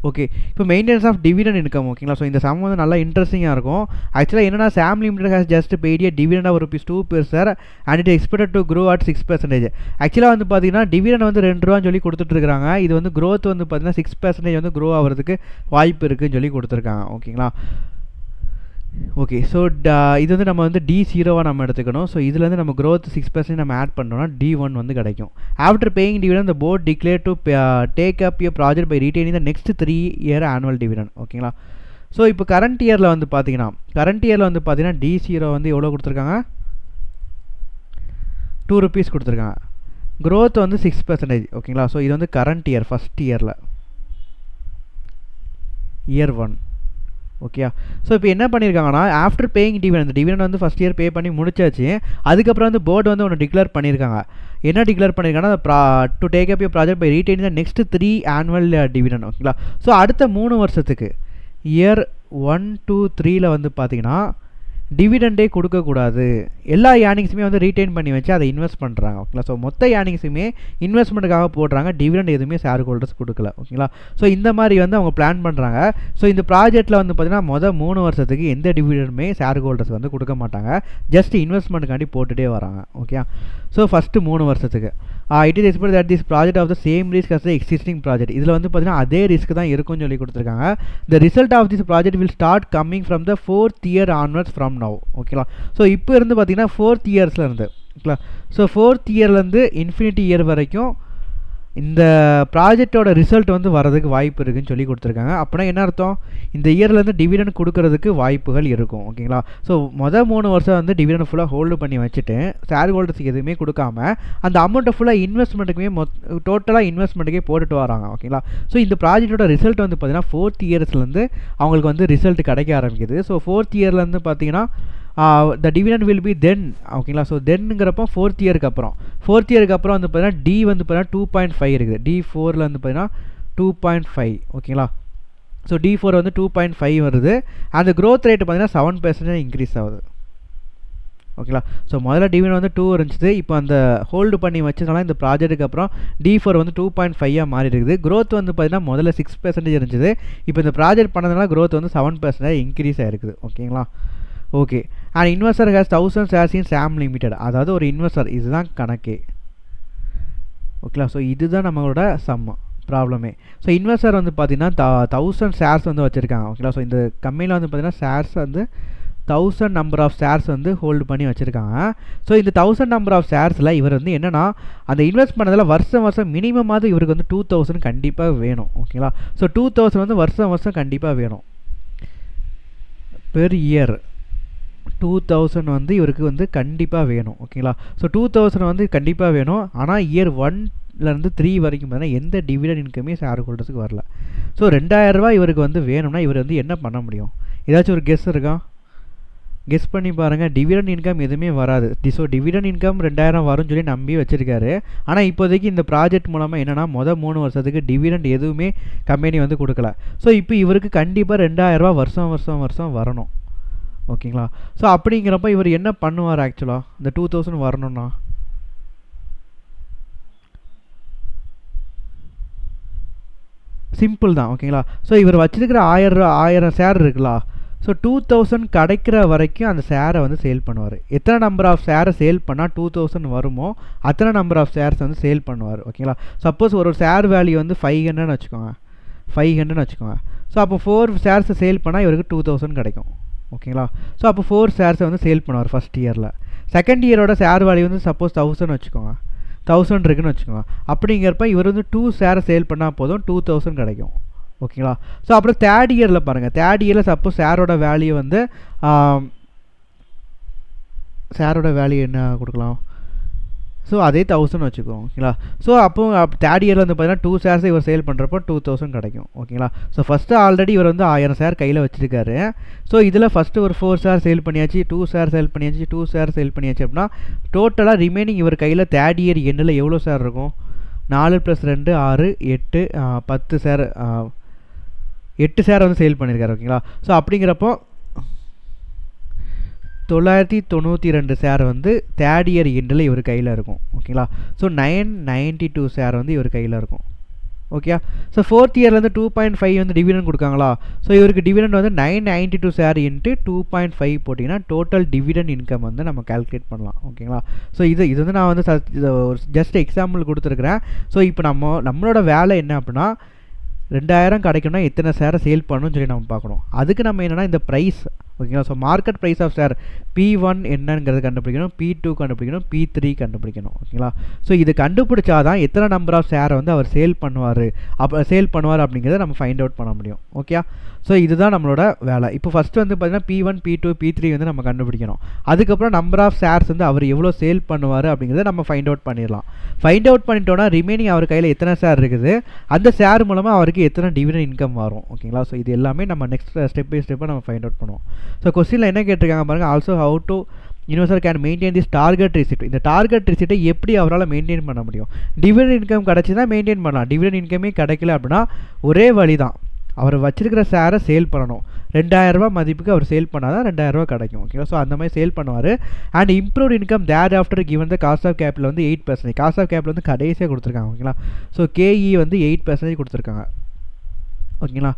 Okay, இப்போ maintenance of dividend income ஓகேங்களா. So இந்த சம் வந்து நல்லா இன்ட்ரெஸ்டிங்காக இருக்கும். ஆக்சுவலாக என்னன்னா Sam limited has just paid a dividend of ₹2 per share and it is expected to grow at 6%. ஆக்சுவலாக வந்து பார்த்தீங்கன்னா டிவிடெண்ட் வந்து ₹2 சொல்லி கொடுத்துட்ருக்காங்க. இது வந்து growth வந்து பார்த்தீங்கன்னா 6% வந்து க்ரோ ஆகிறதுக்கு வாய்ப்பு இருக்குதுன்னு சொல்லி கொடுத்துருக்காங்க ஓகேங்களா. ஓகே, ஸோ இது வந்து நம்ம வந்து D0 நம்ம எடுத்துக்கணும். ஸோ இதுலேருந்து நம்ம growth 6% நம்ம ஆட் பண்ணோம்னா D1 வந்து கிடைக்கும். After paying dividend the board declared to take up a project by retaining the next 3-year annual dividend ஓகேங்களா. ஸோ இப்போ கரண்ட் இயரில் வந்து பார்த்தீங்கன்னா D0 வந்து எவ்வளோ கொடுத்துருக்காங்க, ₹2 கொடுத்துருக்காங்க. growth வந்து 6% ஓகேங்களா. ஸோ இது வந்து கரண்ட் இயர் ஃபஸ்ட் இயரில் இயர் 1 ஓகேயா. ஸோ இப்போ என்ன பண்ணியிருக்காங்கன்னா ஆஃப்டர் பேயிங் டிவிடெண்ட் வந்து ஃபஸ்ட் இயர் பே பண்ணி முடிச்சாச்சு. அதுக்கப்புறம் வந்து போர்டு வந்து ஒன்று டிக்ளேர் பண்ணியிருக்காங்க. என்ன டிக்ளேர் பண்ணியிருக்காங்கன்னா to take up you project by retaining the next 3 annual dividend ஓகேங்களா. ஸோ அடுத்த 3 வருஷத்துக்கு இயர் 1, 2, 3ல் வந்து பார்த்தீங்கன்னா டிவிடெண்டே கொடுக்கக்கூடாது. எல்லா ஏர்னிங்ஸுமே வந்து ரீட்டைன் பண்ணி வச்சு அதை இன்வெஸ்ட் பண்ணுறாங்க ஓகேங்களா. ஸோ மொத்த ஏர்னிங்ஸுமே இன்வெஸ்ட்மெண்ட்டுக்காக போடுறாங்க, டிவிடெண்ட் எதுவுமே ஷேர் ஹோல்டர்ஸ் கொடுக்கல ஓகேங்களா. ஸோ இந்த மாதிரி வந்து அவங்க பிளான் பண்ணுறாங்க. ஸோ இந்த ப்ராஜெக்ட்டில் வந்து பார்த்தீங்கன்னா 3 வருஷத்துக்கு எந்த டிவிடெண்டுமே ஷேர் ஹோல்டர்ஸ் வந்து கொடுக்க மாட்டாங்க, ஜஸ்ட் இன்வெஸ்ட்மெண்ட்டுக்காண்டி போட்டுகிட்டே வராங்க ஓகே. ஸோ ஃபஸ்ட்டு 3 வருஷத்துக்கு it is expect that this project of the same risk as the existing project. இதில் வந்து பார்த்தீங்கன்னா அதே ரிஸ்க் தான் இருக்கும்னு சொல்லி கொடுத்துருக்காங்க. The result of this project will start coming from the 4th year onwards from now ஓகேங்களா. ஸோ இப்போ இருந்து பார்த்தீங்கன்னா 4th yearsல இருந்து ஓகேங்களா. ஸோ 4th yearலேருந்து இன்ஃபினிட்டி இயர் வரைக்கும் இந்த ப்ராஜெக்டோட ரிசல்ட் வந்து வரதுக்கு வாய்ப்பு இருக்குதுன்னு சொல்லி கொடுத்துருக்காங்க. அப்படின்னா என்ன அர்த்தம், இந்த இயர்லேருந்து டிவிடெண்ட் கொடுக்கறதுக்கு வாய்ப்புகள் இருக்கும் ஓகேங்களா. ஸோ 3 வருஷம் வந்து டிவிடெண்ட் ஃபுல்லாக ஹோல்டு பண்ணி வச்சுட்டு ஷேர் ஹோல்டர்ஸுக்கு எதுவுமே கொடுக்காம அந்த அமௌண்ட்டை ஃபுல்லாக இன்வெஸ்ட்மெண்ட்டுக்குமே டோட்டலாக இன்வெஸ்ட்மெண்ட்டுக்கே போட்டுட்டு வராங்க ஓகேங்களா. ஸோ இந்த ப்ராஜெக்டோட ரிசல்ட் வந்து பார்த்தீங்கன்னா 4th yearsலேருந்து அவங்களுக்கு வந்து ரிசல்ட் கிடைக்க ஆரம்பிக்குது. ஸோ 4th yearலேருந்து பார்த்தீங்கன்னா த டிவிடெண்ட் வில் பி தென் ஓகேங்களா. ஸோ தென்னுங்கிறப்போ 4th yearக்கு அப்புறம் வந்து பார்த்தீங்கன்னா டி வந்து பார்த்தீங்கன்னா 2.5 இருக்குது. D4ல் வந்து பார்த்தீங்கன்னா 2.5 ஓகேங்களா. ஸோ D4 வந்து 2.5 வருது. அந்த க்ரோத் ரேட்டு பார்த்தீங்கன்னா 7% இன்க்ரீஸ் ஆகுது ஓகேங்களா. ஸோ முதல்ல டிவிடெண்ட் வந்து 2 இருந்துச்சு, இப்போ அந்த ஹோல்டு பண்ணி வச்சதுனால இந்த ப்ராஜெக்ட்டுக்கு அப்புறம் D4 வந்து 2.5 மாறி இருக்குது. க்ரோத் வந்து பார்த்தீங்கன்னா முதல்ல 6% இருந்துச்சு, இப்போ இந்த ப்ராஜெக்ட் பண்ணதுனால க்ரோத் வந்து 7% இன்க்ரீஸ் ஆகிருக்குது ஓகேங்களா. Okay, and investor has 1000 shares in Sam limited. அதாவது ஒரு இன்வெஸ்டர், இதுதான் கணக்கே ஓகேங்களா. ஸோ இதுதான் நம்மளோட ப்ராப்ளமே. ஸோ இன்வெஸ்டர் வந்து பார்த்தீங்கன்னா 1000 shares வந்து வச்சுருக்காங்க ஓகேங்களா. ஸோ இந்த கம்பெனியில் வந்து பார்த்தீங்கன்னா ஷேர்ஸ் வந்து 1000 நம்பர் ஆஃப் ஷேர்ஸ் வந்து ஹோல்டு பண்ணி வச்சுருக்காங்க. ஸோ இந்த 1000 நம்பர் ஆஃப் ஷேர்ஸில் இவர் வந்து என்னென்னா அந்த இன்வெஸ்ட் பண்ணதில் வருஷம் மினிமமாவது இவருக்கு வந்து 2000 கண்டிப்பாக வேணும் ஓகேங்களா. ஸோ 2000 வந்து வருஷம் கண்டிப்பாக வேணும். பெர் இயர் 2000 வந்து இவருக்கு வந்து கண்டிப்பாக வேணும் ஓகேங்களா. ஸோ 2000 வந்து கண்டிப்பாக வேணும். ஆனால் இயர் 1லேருந்து 3 வரைக்கும் பார்த்தீங்கன்னா எந்த டிவிடெண்ட் இன்கமே ஷேர் ஹோல்டர்ஸுக்கு வரல. ஸோ ₹2000 இவருக்கு வந்து வேணும்னா இவர் வந்து என்ன பண்ண முடியும், ஏதாச்சும் ஒரு கெஸ் இருக்கா? கெஸ் பண்ணி பாருங்கள். டிவிடெண்ட் இன்கம் எதுவுமே வராது. ஸோ டிவிடெண்ட் இன்கம் 2000 வரும்னு சொல்லி நம்பி வச்சுருக்காரு. ஆனால் இப்போதைக்கு இந்த ப்ராஜெக்ட் மூலமாக என்னென்னா 3 வருஷத்துக்கு டிவிடெண்ட் எதுவுமே கம்பெனி வந்து கொடுக்கல. ஸோ இப்போ இவருக்கு கண்டிப்பாக ₹2000 வருஷம் வரணும் ஓகேங்களா. ஸோ அப்படிங்கிறப்ப இவர் என்ன பண்ணுவார் ஆக்சுவலாக இந்த 2000 வரணும்னா? சிம்பிள் தான் ஓகேங்களா. ஸோ இவர் வச்சிருக்கிற 1000 ஷேர் இருக்குல்ல, ஸோ 2000 கிடைக்கிற வரைக்கும் அந்த ஷேரை வந்து சேல் பண்ணுவார். எத்தனை நம்பர் ஆஃப் ஷேரை சேல் பண்ணால் 2000 வருமோ அத்தனை நம்பர் ஆஃப் ஷேர்ஸ் வந்து சேல் பண்ணுவார் ஓகேங்களா. சப்போஸ் ஒரு ஷேர் வேல்யூ வந்து 500 வச்சுக்கோங்க. ஸோ அப்போ 4 ஷேர்ஸை சேல் பண்ணால் இவருக்கு 2000 கிடைக்கும் ஓகேங்களா. ஸோ அப்போ 4 ஷேர்ஸை வந்து சேல் பண்ணுவார் ஃபஸ்ட் இயரில். செகண்ட் இயரோட ஷேர் வேல்யூ வந்து சப்போஸ் 1000 வச்சுக்கோங்க, 1000 இருக்குன்னு வச்சுக்கோங்க. அப்படிங்கிறப்ப இவர் வந்து 2 ஷேரை சேல் பண்ணால் போதும் 2000 கிடைக்கும் ஓகேங்களா. ஸோ அப்புறம் தேர்ட் இயரில் பாருங்கள், தேர்ட் இயரில் சப்போஸ் ஷேரோட வேல்யூ வந்து என்ன கொடுக்கலாம், ஸோ அதே 1000 வச்சுக்கோங்க ஓகேங்களா. ஸோ அப்போ தேர்ட் இயரில் வந்து பார்த்தீங்கன்னா 2 ஷேர்ஸை இவர் சேல் பண்ணுறப்போ 2000 கிடைக்கும் ஓகேங்களா. ஸோ ஃபஸ்ட்டு ஆல்ரெடி இவர் வந்து 1000 ஷேர் கையில் வச்சுருக்காரு. ஸோ இதில் ஃபஸ்ட்டு ஒரு 4 ஷேர் சேல் பண்ணியாச்சு, 2 ஷேர் சேல் பண்ணியாச்சு, 2 ஷேர் சேல் பண்ணியாச்சு அப்படின்னா டோட்டலாக ரிமைனிங் இவர் கையில் தேர்ட் இயர் எண்ணில் எவ்வளோ ஷேர் இருக்கும்? 4 + 2 6 8 10 ஷேர் 8 ஷேர் வந்து சேல் பண்ணியிருக்காரு ஓகேங்களா. ஸோ அப்படிங்கிறப்போ 992 ஷேர் வந்து தேர்ட் இயர் எண்டில் இவர் கையில் இருக்கும் ஓகேங்களா. ஸோ 992 ஷேர் வந்து இவர் கையில் இருக்கும் ஓகே. ஸோ 4th இயர்லேருந்து 2.5 வந்து டிவிடெண்ட் கொடுக்காங்களா? ஸோ இவருக்கு டிவிடெண்ட் வந்து 992 ஷேர் இன்ட்டு 2.5 போட்டிங்கன்னா டோட்டல் டிவிடெண்ட் இன்கம் வந்து நம்ம கால்குலேட் பண்ணலாம். ஓகேங்களா? ஸோ இது வந்து நான் வந்து ஒரு ஜஸ்ட் எக்ஸாம்பிள் கொடுத்துருக்குறேன். ஸோ இப்போ நம்மளோட வேலை என்ன அப்படின்னா 2000 கிடைக்கும்னா எத்தனை ஷேரை சேல் பண்ணணும்னு சொல்லி நம்ம பார்க்கணும். அதுக்கு நம்ம என்னென்னா இந்த ப்ரைஸ், ஓகேங்களா? So market price of share P1 என்னங்கிறது கண்டுபிடிக்கணும், P2 கண்டுபிடிக்கணும், P3 கண்டுபிடிக்கணும். ஓகேங்களா? ஸோ இது கண்டுபிடிச்சா தான் எத்தனை நம்பர் ஆஃப் ஷேரை வந்து அவர் சேல் பண்ணுவார் அப்படிங்கிறத நம்ம ஃபைண்ட் அவுட் பண்ண முடியும். ஓகே. ஸோ இதுதான் நம்மளோட வேலை. இப்போ ஃபஸ்ட்டு வந்து பார்த்திங்கன்னா P1, P2, P3 வந்து நம்ம கண்டுபிடிக்கணும். அதுக்கப்புறம் நம்பர் ஆஃப் ஷேர்ஸ் வந்து அவர் எவ்வளோ சேல் பண்ணுவார் அப்படிங்கிறத நம்ம ஃபைண்ட் அவுட் பண்ணிடலாம். ஃபைண்ட் அவுட் பண்ணிட்டோன்னா ரிமைனிங் அவர் கையில் எத்தனை ஷேர் இருக்குது, அந்த ஷேர் மூலமாக அவருக்கு எத்தனை டிவிடெண்ட் இன்கம் வரும். ஓகேங்களா? ஸோ இது எல்லாமே நம்ம நெக்ஸ்ட் ஸ்டெப் பை ஸ்டெப்பாக நம்ம ஃபைண்ட் அவுட் பண்ணுவோம். ஸோ கொஸ்டினில் என்ன கேட்டிருக்காங்க பாருங்கள், also how to investor can maintain this target receipt. இந்த டார்கெட் ரிசிப்ட்டை எப்படி அவரால் மெயின்டைன் பண்ண முடியும்? டிவிடெண்ட் இன்கம் கிடச்சி தான் மெயின்டைன் பண்ணலாம். டிவிடெண்ட் இன்கமே கிடைக்கல அப்படின்னா ஒரே வழி தான், அவர் வச்சிருக்கிற ஷேரை சேல் பண்ணணும். 2000 ரூபா மதிப்புக்கு அவர் சேல் பண்ணால் தான் 2000 ரூபா கிடைக்கும். ஓகேவா? ஸோ அந்த மாதிரி சேல் பண்ணுவார். And improved income thereafter given the cost of capital வந்து 8%. காஸ்ட் ஆஃப் கேபிட்டல் வந்து கடைசியாக கொடுத்துருக்காங்க. ஓகேங்களா? ஸோ KE வந்து 8% கொடுத்துருக்காங்க. ஓகேங்களா?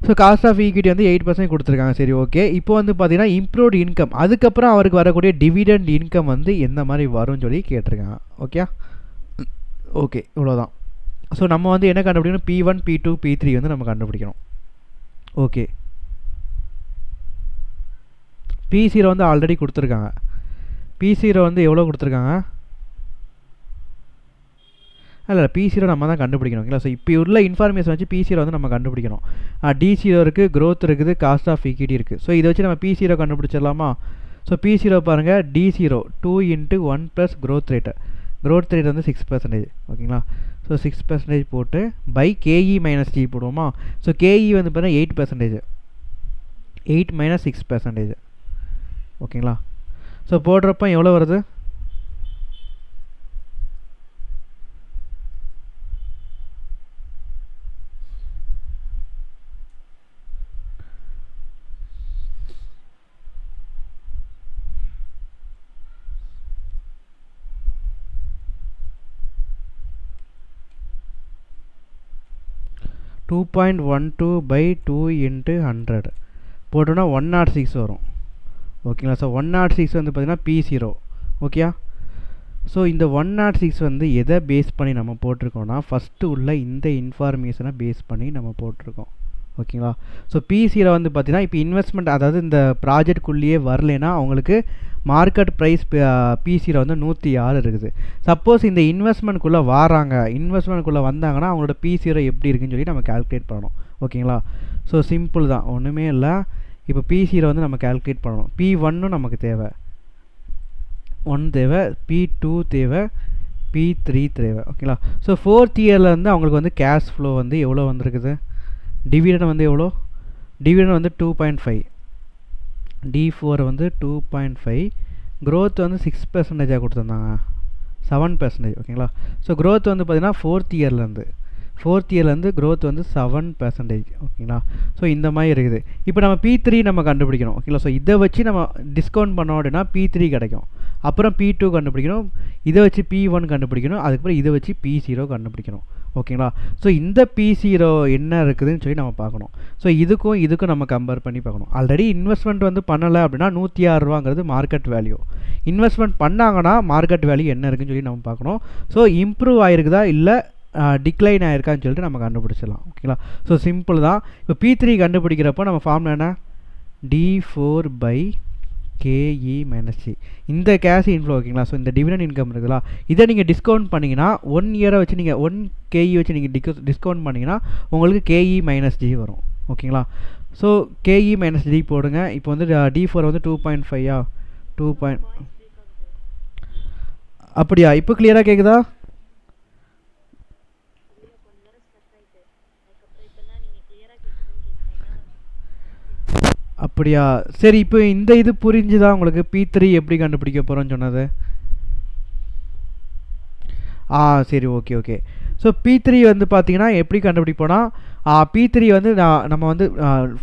ஸோ காஸ்ட் ஆஃப் ஈக்விட்டி வந்து 8% கொடுத்துருக்காங்க. சரி, ஓகே. இப்போ வந்து பார்த்தீங்கன்னா இம்ப்ரூவ்ட் இன்கம், அதுக்கப்புறம் அவருக்கு வரக்கூடிய டிவிடெண்ட் இன்கம் வந்து எந்த மாதிரி வரும்னு சொல்லி கேட்டிருக்காங்க. ஓகே, ஓகே, இவ்வளோதான். ஸோ நம்ம வந்து என்ன கண்டுபிடிக்கணும்? P1, P2, P3 வந்து நம்ம கண்டுபிடிக்கணும். ஓகே. P0 வந்து ஆல்ரெடி கொடுத்துருக்காங்க. P0 வந்து எவ்வளோ கொடுத்துருக்காங்க? இல்லை, P0 நம்ம தான் கண்டுபிடிக்கணும். ஓகேங்களா? ஸோ இப்போ உள்ள இன்ஃபர்மேஷன் வச்சு P0 வந்து நம்ம கண்டுபிடிக்கணும். D0 இருக்குது, க்ரோத் இருக்குது, காஸ்ட் ஆஃப் ஈக்விட்டி இருக்குது. ஸோ இதை வச்சு நம்ம P0 கண்டுபிடிச்சிடலாமா? ஸோ P0 பாருங்கள், D0 2 × 1 + growth rate. Growth rate வந்து 6%. ஓகேங்களா? ஸோ 6% போட்டு பை KE - T போடுவோமா? ஸோ KE வந்து பார்த்தீங்கன்னா 8%. 8 - 6%. ஓகேங்களா? ஸோ போடுறப்ப எவ்வளோ வருது? 2.12/2 × 100 போட்டோன்னா 106 வரும். ஓகேங்களா? ஸோ 106 வந்து பார்த்திங்கன்னா P0. ஓகேயா? ஸோ இந்த 106 வந்து எதை பேஸ் பண்ணி நம்ம போட்டிருக்கோம்னா, ஃபஸ்ட்டு உள்ள இந்த இன்ஃபார்மேஷனை பேஸ் பண்ணி நம்ம போட்டிருக்கோம். ஓகேங்களா? ஸோ P0 வந்து பார்த்திங்கன்னா இப்போ இன்வெஸ்ட்மெண்ட், அதாவது இந்த ப்ராஜெக்ட்குள்ளேயே வரலைன்னா அவங்களுக்கு மார்க்கெட் ப்ரைஸ் P0 வந்து 106 இருக்குது. சப்போஸ் இந்த இன்வெஸ்ட்மெண்ட்குள்ளே இன்வெஸ்ட்மெண்ட்குள்ளே வந்தாங்கன்னா அவங்களோட P0 எப்படி இருக்குன்னு சொல்லி நம்ம கால்குலேட் பண்ணணும். ஓகேங்களா? ஸோ சிம்பிள் தான், ஒன்றுமே இல்லை. இப்போ P0 வந்து நம்ம கால்குலேட் பண்ணணும். P1 நமக்கு தேவை, 1 தேவை, P2 தேவை, P3 தேவை. ஓகேங்களா? ஸோ 4th இயர்லேருந்து அவங்களுக்கு வந்து கேஷ் ஃப்ளோ வந்து எவ்வளோ வந்திருக்குது? டிவிடெண்ட் வந்து எவ்வளோ? டிவிடெண்ட் வந்து 2.5, D4 வந்து 2.5, க்ரோத் வந்து 6% கொடுத்துருந்தாங்க, 7%. ஓகேங்களா? ஸோ க்ரோத் வந்து பார்த்திங்கன்னா 4th இயர்லேருந்து க்ரோத் வந்து 7%. ஓகேங்களா? ஸோ இந்த மாதிரி இருக்குது. இப்போ நம்ம P3 நம்ம கண்டுபிடிக்கணும். ஓகேங்களா? ஸோ இதை வச்சு நம்ம டிஸ்கவுண்ட் பண்ணோம் அப்படின்னா P3 கிடைக்கும். அப்புறம் P2 கண்டுபிடிக்கணும், இதை வச்சு P1 கண்டுபிடிக்கணும், அதுக்கப்புறம் இதை வச்சு P0 கண்டுபிடிக்கணும். ஓகேங்களா? ஸோ இந்த P0 என்ன இருக்குதுன்னு சொல்லி நம்ம பார்க்கணும். ஸோ இதுக்கும் நம்ம கம்பேர் பண்ணி பார்க்கணும். ஆல்ரெடி இன்வெஸ்ட்மெண்ட் வந்து பண்ணலை அப்படின்னா 106 ரூபாங்கிறது மார்க்கெட் வேல்யூ. இன்வெஸ்ட்மெண்ட் பண்ணாங்கன்னா மார்க்கெட் வேல்யூ என்ன இருக்குன்னு சொல்லி நம்ம பார்க்கணும். ஸோ இம்ப்ரூவ் ஆகிருக்குதா இல்லை டிக்ளைன் ஆகிருக்கான்னு சொல்லிட்டு நம்ம கண்டுபிடிச்சிடலாம். ஓகேங்களா? ஸோ சிம்பிள் தான். இப்போ P3 கண்டுபிடிக்கிறப்போ நம்ம ஃபார்முலா என்ன? D4/KE - C. இந்த கேஷ் இன்ஃப்ளோ. ஓகேங்களா? ஸோ இந்த டிவிடெண்ட் இன்கம் இருக்குதுல்ல, இதை நீங்கள் டிஸ்கவுண்ட் பண்ணிங்கன்னா 1 இயரை வச்சு நீங்கள் 1 KE வச்சு நீங்கள் டிஸ்கவுண்ட் பண்ணிங்கன்னா உங்களுக்கு KE - G வரும். ஓகேங்களா? ஸோ KE - D போடுங்க. இப்போ வந்து D4 வந்து 2.5 2. அப்படியா? இப்போ கிளியராக கேட்குதா? அப்படியா? சரி, இப்போ இந்த இது புரிஞ்சுதா உங்களுக்கு? P3 எப்படி கண்டுபிடிக்க போகிறோன்னு சொன்னது? சரி, ஓகே. ஸோ P3 வந்து பார்த்தீங்கன்னா எப்படி கண்டுபிடிப்போன்னா, P3 வந்து நம்ம வந்து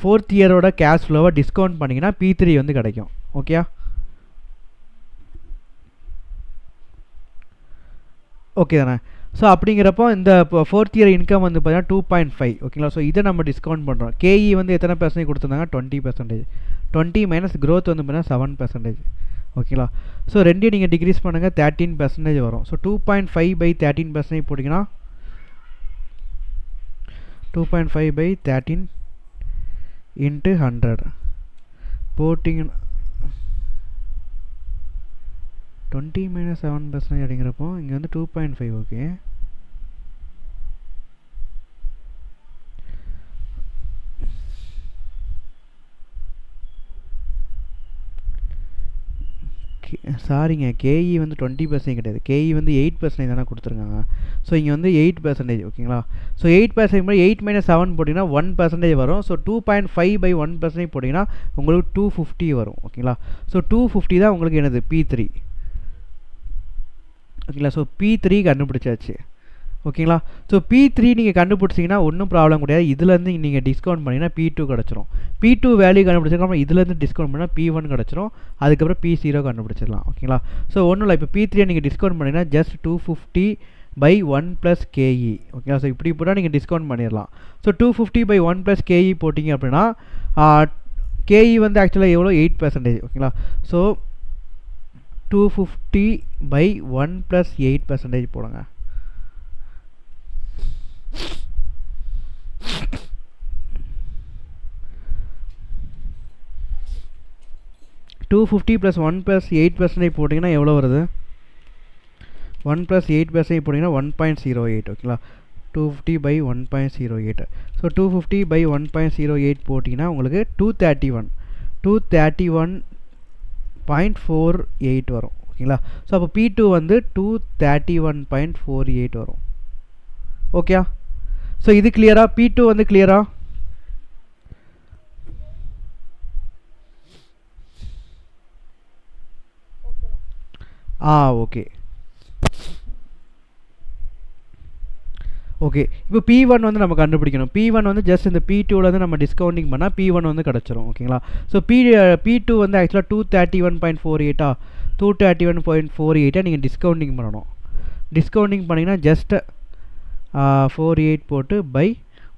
4th இயரோட கேஷ் ஃப்ளோவை டிஸ்கவுண்ட் பண்ணிங்கன்னா P3 வந்து கிடைக்கும். ஓகே, ஓகே தானே? ஸோ அப்படிங்கிறப்போ இந்த இப்போ 4th இயர் இன்கம் வந்து பார்த்தீங்கன்னா 2.5 ஓகேங்களா. ஸோ இதை நம்ம டிஸ்கவுண்ட் பண்ணுறோம். கேஇ வந்து எத்தனை பர்சன்டேஜ் கொடுத்துருந்தாங்க 20%. 20 மைனஸ் க்ரோத் வந்து பார்த்தீங்கன்னா 7%. ஓகேங்களா. ஸோ ரெண்டையும் நீங்கள் டிக்ரீஸ் பண்ணுங்கள் 13% வரும். ஸோ 2.5 பை 13% போட்டிங்கன்னா 2.5 பை 13 இன்ட்டு 100 போட்டிங்கன்னா 20 மைனஸ் 7% அப்படிங்கிறப்போ இங்கே வந்து 2.5 ஓகே. சாரிங்க, கேஇ வந்து 20% கிடையாது, கேஇ வந்து 8% தானே கொடுத்துருக்காங்க. ஸோ இங்கே வந்து 8% ஓகேங்களா. ஸோ 8% 8 மைனஸ் 7 போட்டிங்கன்னா 1% வரும். ஸோ 2.5 பை 1% போட்டிங்கன்னா உங்களுக்கு 250 வரும் ஓகேங்களா. ஸோ 250 தான் உங்களுக்கு என்னது P3 ஓகேங்களா. ஸோ P3 கண்டுபிடிச்சாச்சு ஓகேங்களா. ஸோ P3 நீங்கள் கண்டுபிடிச்சிங்கன்னா ஒன்றும் ப்ராப்ளம் கிடையாது. இதுலேருந்து நீங்கள் டிஸ்கவுண்ட் பண்ணிங்கன்னா P2 கிடச்சிரும். P2 வேல்யூ கண்டுபிடிச்சிருக்கோம், இதுலேருந்து டிஸ்கவுண்ட் பண்ணால் P1 கிடச்சிரும். அதுக்கப்புறம் P0 கண்டுபிடிச்சிடலாம் ஓகேங்களா. ஸோ ஒன்றும் இல்லை, இப்போ P3 நீங்கள் டிஸ்கவுண்ட் பண்ணிங்கன்னா ஜஸ்ட் 250 பை 1 ப்ளஸ் கேஇ ஓகேங்களா. ஸோ இப்படி போட்டால் நீங்கள் டிஸ்கவுண்ட் பண்ணிடலாம். ஸோ 250 பை 1 ப்ளஸ் கேஇ போட்டிங்க அப்படின்னா கேஇ வந்து ஆக்சுவலாக எவ்வளோ 8% ஓகேங்களா. ஸோ 250 பை 1 ப்ளஸ் 8% போடுங்க. 250 ப்ளஸ் 1 ப்ளஸ் 8% போட்டிங்கன்னா எவ்வளோ வருது? 1 ப்ளஸ் 8% போட்டிங்கன்னா 1.08 ஓகேங்களா. 250 பை 1.08. ஸோ 250 பை 1.08 போட்டிங்கன்னா உங்களுக்கு 231.48 வரும் ஓகேங்களா. ஸோ அப்போ P2 வந்து 231.48 வரும் ஓகே. ஸோ இது கிளியரா? P2 வந்து கிளியரா? Okay okay. இப்போ P1 வந்து நம்ம கண்டுபிடிக்கணும். P1 வந்து ஜஸ்ட் இந்த P2லேருந்து நம்ம டிஸ்கவுண்டிங் பண்ணால் P1 வந்து கிடச்சிரும் ஓகேங்களா. ஸோ P2 வந்து ஆக்சுவலாக 231.48 231.48 நீங்கள் டிஸ்கவுண்டிங் பண்ணணும். டிஸ்கவுண்டிங் பண்ணிங்கன்னா ஜஸ்ட் 48 போட்டு பை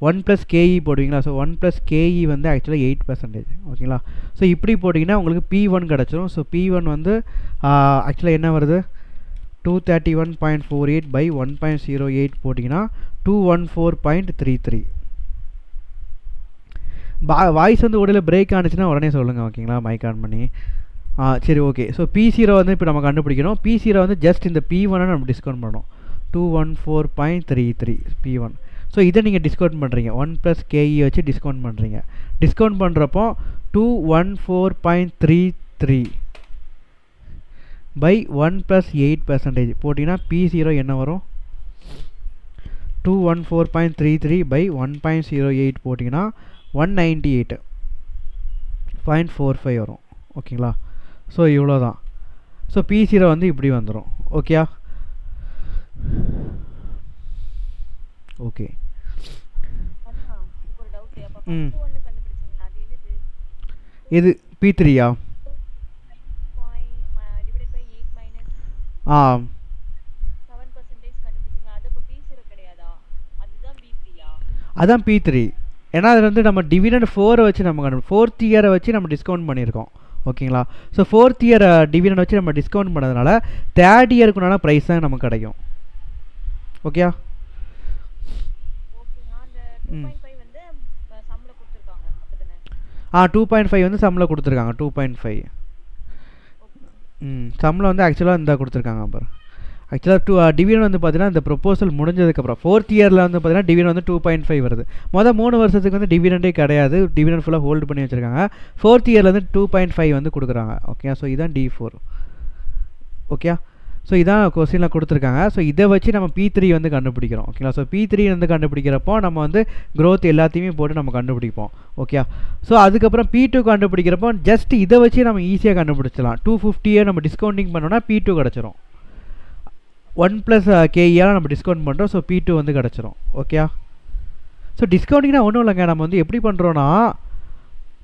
1 ப்ளஸ் கேஇ போடுவீங்களா. ஸோ 1 ப்ளஸ் கேஇ வந்து ஆக்சுவலாக 8% ஓகேங்களா. ஸோ இப்படி போட்டிங்கன்னா உங்களுக்கு P1 கிடச்சிரும். ஸோ P1 வந்து ஆக்சுவலாக என்ன வருது? 231.48 பை 1.08 போட்டிங்கன்னா 214.33. வாய்ஸ் வந்து உடனே பிரேக் ஆனிச்சுன்னா உடனே சொல்லுங்கள் ஓகேங்களா, மைக் ஆன் பண்ணி. சரி ஓகே. ஸோ P0 வந்து இப்போ நம்ம கண்டுபிடிக்கணும். P0 வந்து ஜஸ்ட் இந்த P1 நம்ம டிஸ்கவுண்ட் பண்ணணும். 214.33 P1. ஸோ இதை நீங்கள் டிஸ்கவுண்ட் பண்ணுறீங்க, 1 ப்ளஸ் கேஇ வச்சு டிஸ்கவுண்ட் பண்ணுறீங்க. டிஸ்கவுண்ட் பண்ணுறப்போ 214.33 பை 1 ப்ளஸ் 8% போட்டிங்கன்னா P0 என்ன வரும்? 214.33 பை 1.08 போட்டிங்கன்னா 198.45 வரும் ஓகேங்களா. ஸோ இவ்வளோ தான். ஸோ P0 வந்து இப்படி வந்துடும் ஓகே. ஓகே இது P3யா? அதான் P3. ஏன்னா அது வந்து நம்ம டிவிடெண்ட் 4 வச்சு நம்ம 4th இயரை வச்சு நம்ம டிஸ்கவுண்ட் பண்ணியிருக்கோம் ஓகேங்களா. ஸோ 4th இயர் டிவிடெண்ட் வச்சு நம்ம டிஸ்கவுண்ட் பண்ணதுனால 3rd இயருக்குனால ப்ரைஸ் தான் நமக்கு கிடைக்கும் ஓகே. 2.5 வந்து சம்பளம் கொடுத்துருக்காங்க. 2.5 சம்பளம் வந்து ஆக்சுவலாக இந்த கொடுத்துருக்காங்க. அப்புறம் ஆக்சுவலாக டிவிடன் வந்து பார்த்தீங்கன்னா இந்த ப்ரொப்போசல் முடிஞ்சதுக்கப்புறம் 4th இயரில் வந்து பார்த்தீங்கன்னா டிவிடன் வந்து 2.5 வருது. மொதல் 3 வருஷத்துக்கு வந்து டிவிடெண்டே கிடையாது, டிவிடன் ஃபுல்லாக ஹோல்டு பண்ணி வச்சுருக்காங்க. 4th இயரில் வந்து 2.5 வந்து கொடுக்குறாங்க ஓகே. ஸோ இதான் D4 ஓகே. ஸோ இதான் கொஸ்டினில் கொடுத்துருக்காங்க. ஸோ இதை வச்சு நம்ம P3 வந்து கண்டுபிடிக்கிறோம் ஓகேங்களா. ஸோ P3 வந்து கண்டுபிடிக்கிறப்போ நம்ம வந்து க்ரோத் எல்லாத்தையுமே போட்டு நம்ம கண்டுபிடிப்போம் ஓகே. ஸோ அதுக்கப்புறம் P2 கண்டுபிடிக்கிறப்போ ஜஸ்ட் இதை வச்சு நம்ம ஈஸியாக கண்டுபிடிச்சிடலாம். 250 நம்ம டிஸ்கவுண்டிங் பண்ணோன்னா P2 கிடச்சிரும். 1 ப்ளஸ் கேஇயால் நம்ம டிஸ்கவுண்ட் பண்ணுறோம். ஸோ P2 வந்து கிடச்சிரும் ஓகே. ஸோ டிஸ்கவுண்டிங்னா ஒன்றும் இல்லைங்க, நம்ம வந்து எப்படி பண்ணுறோன்னா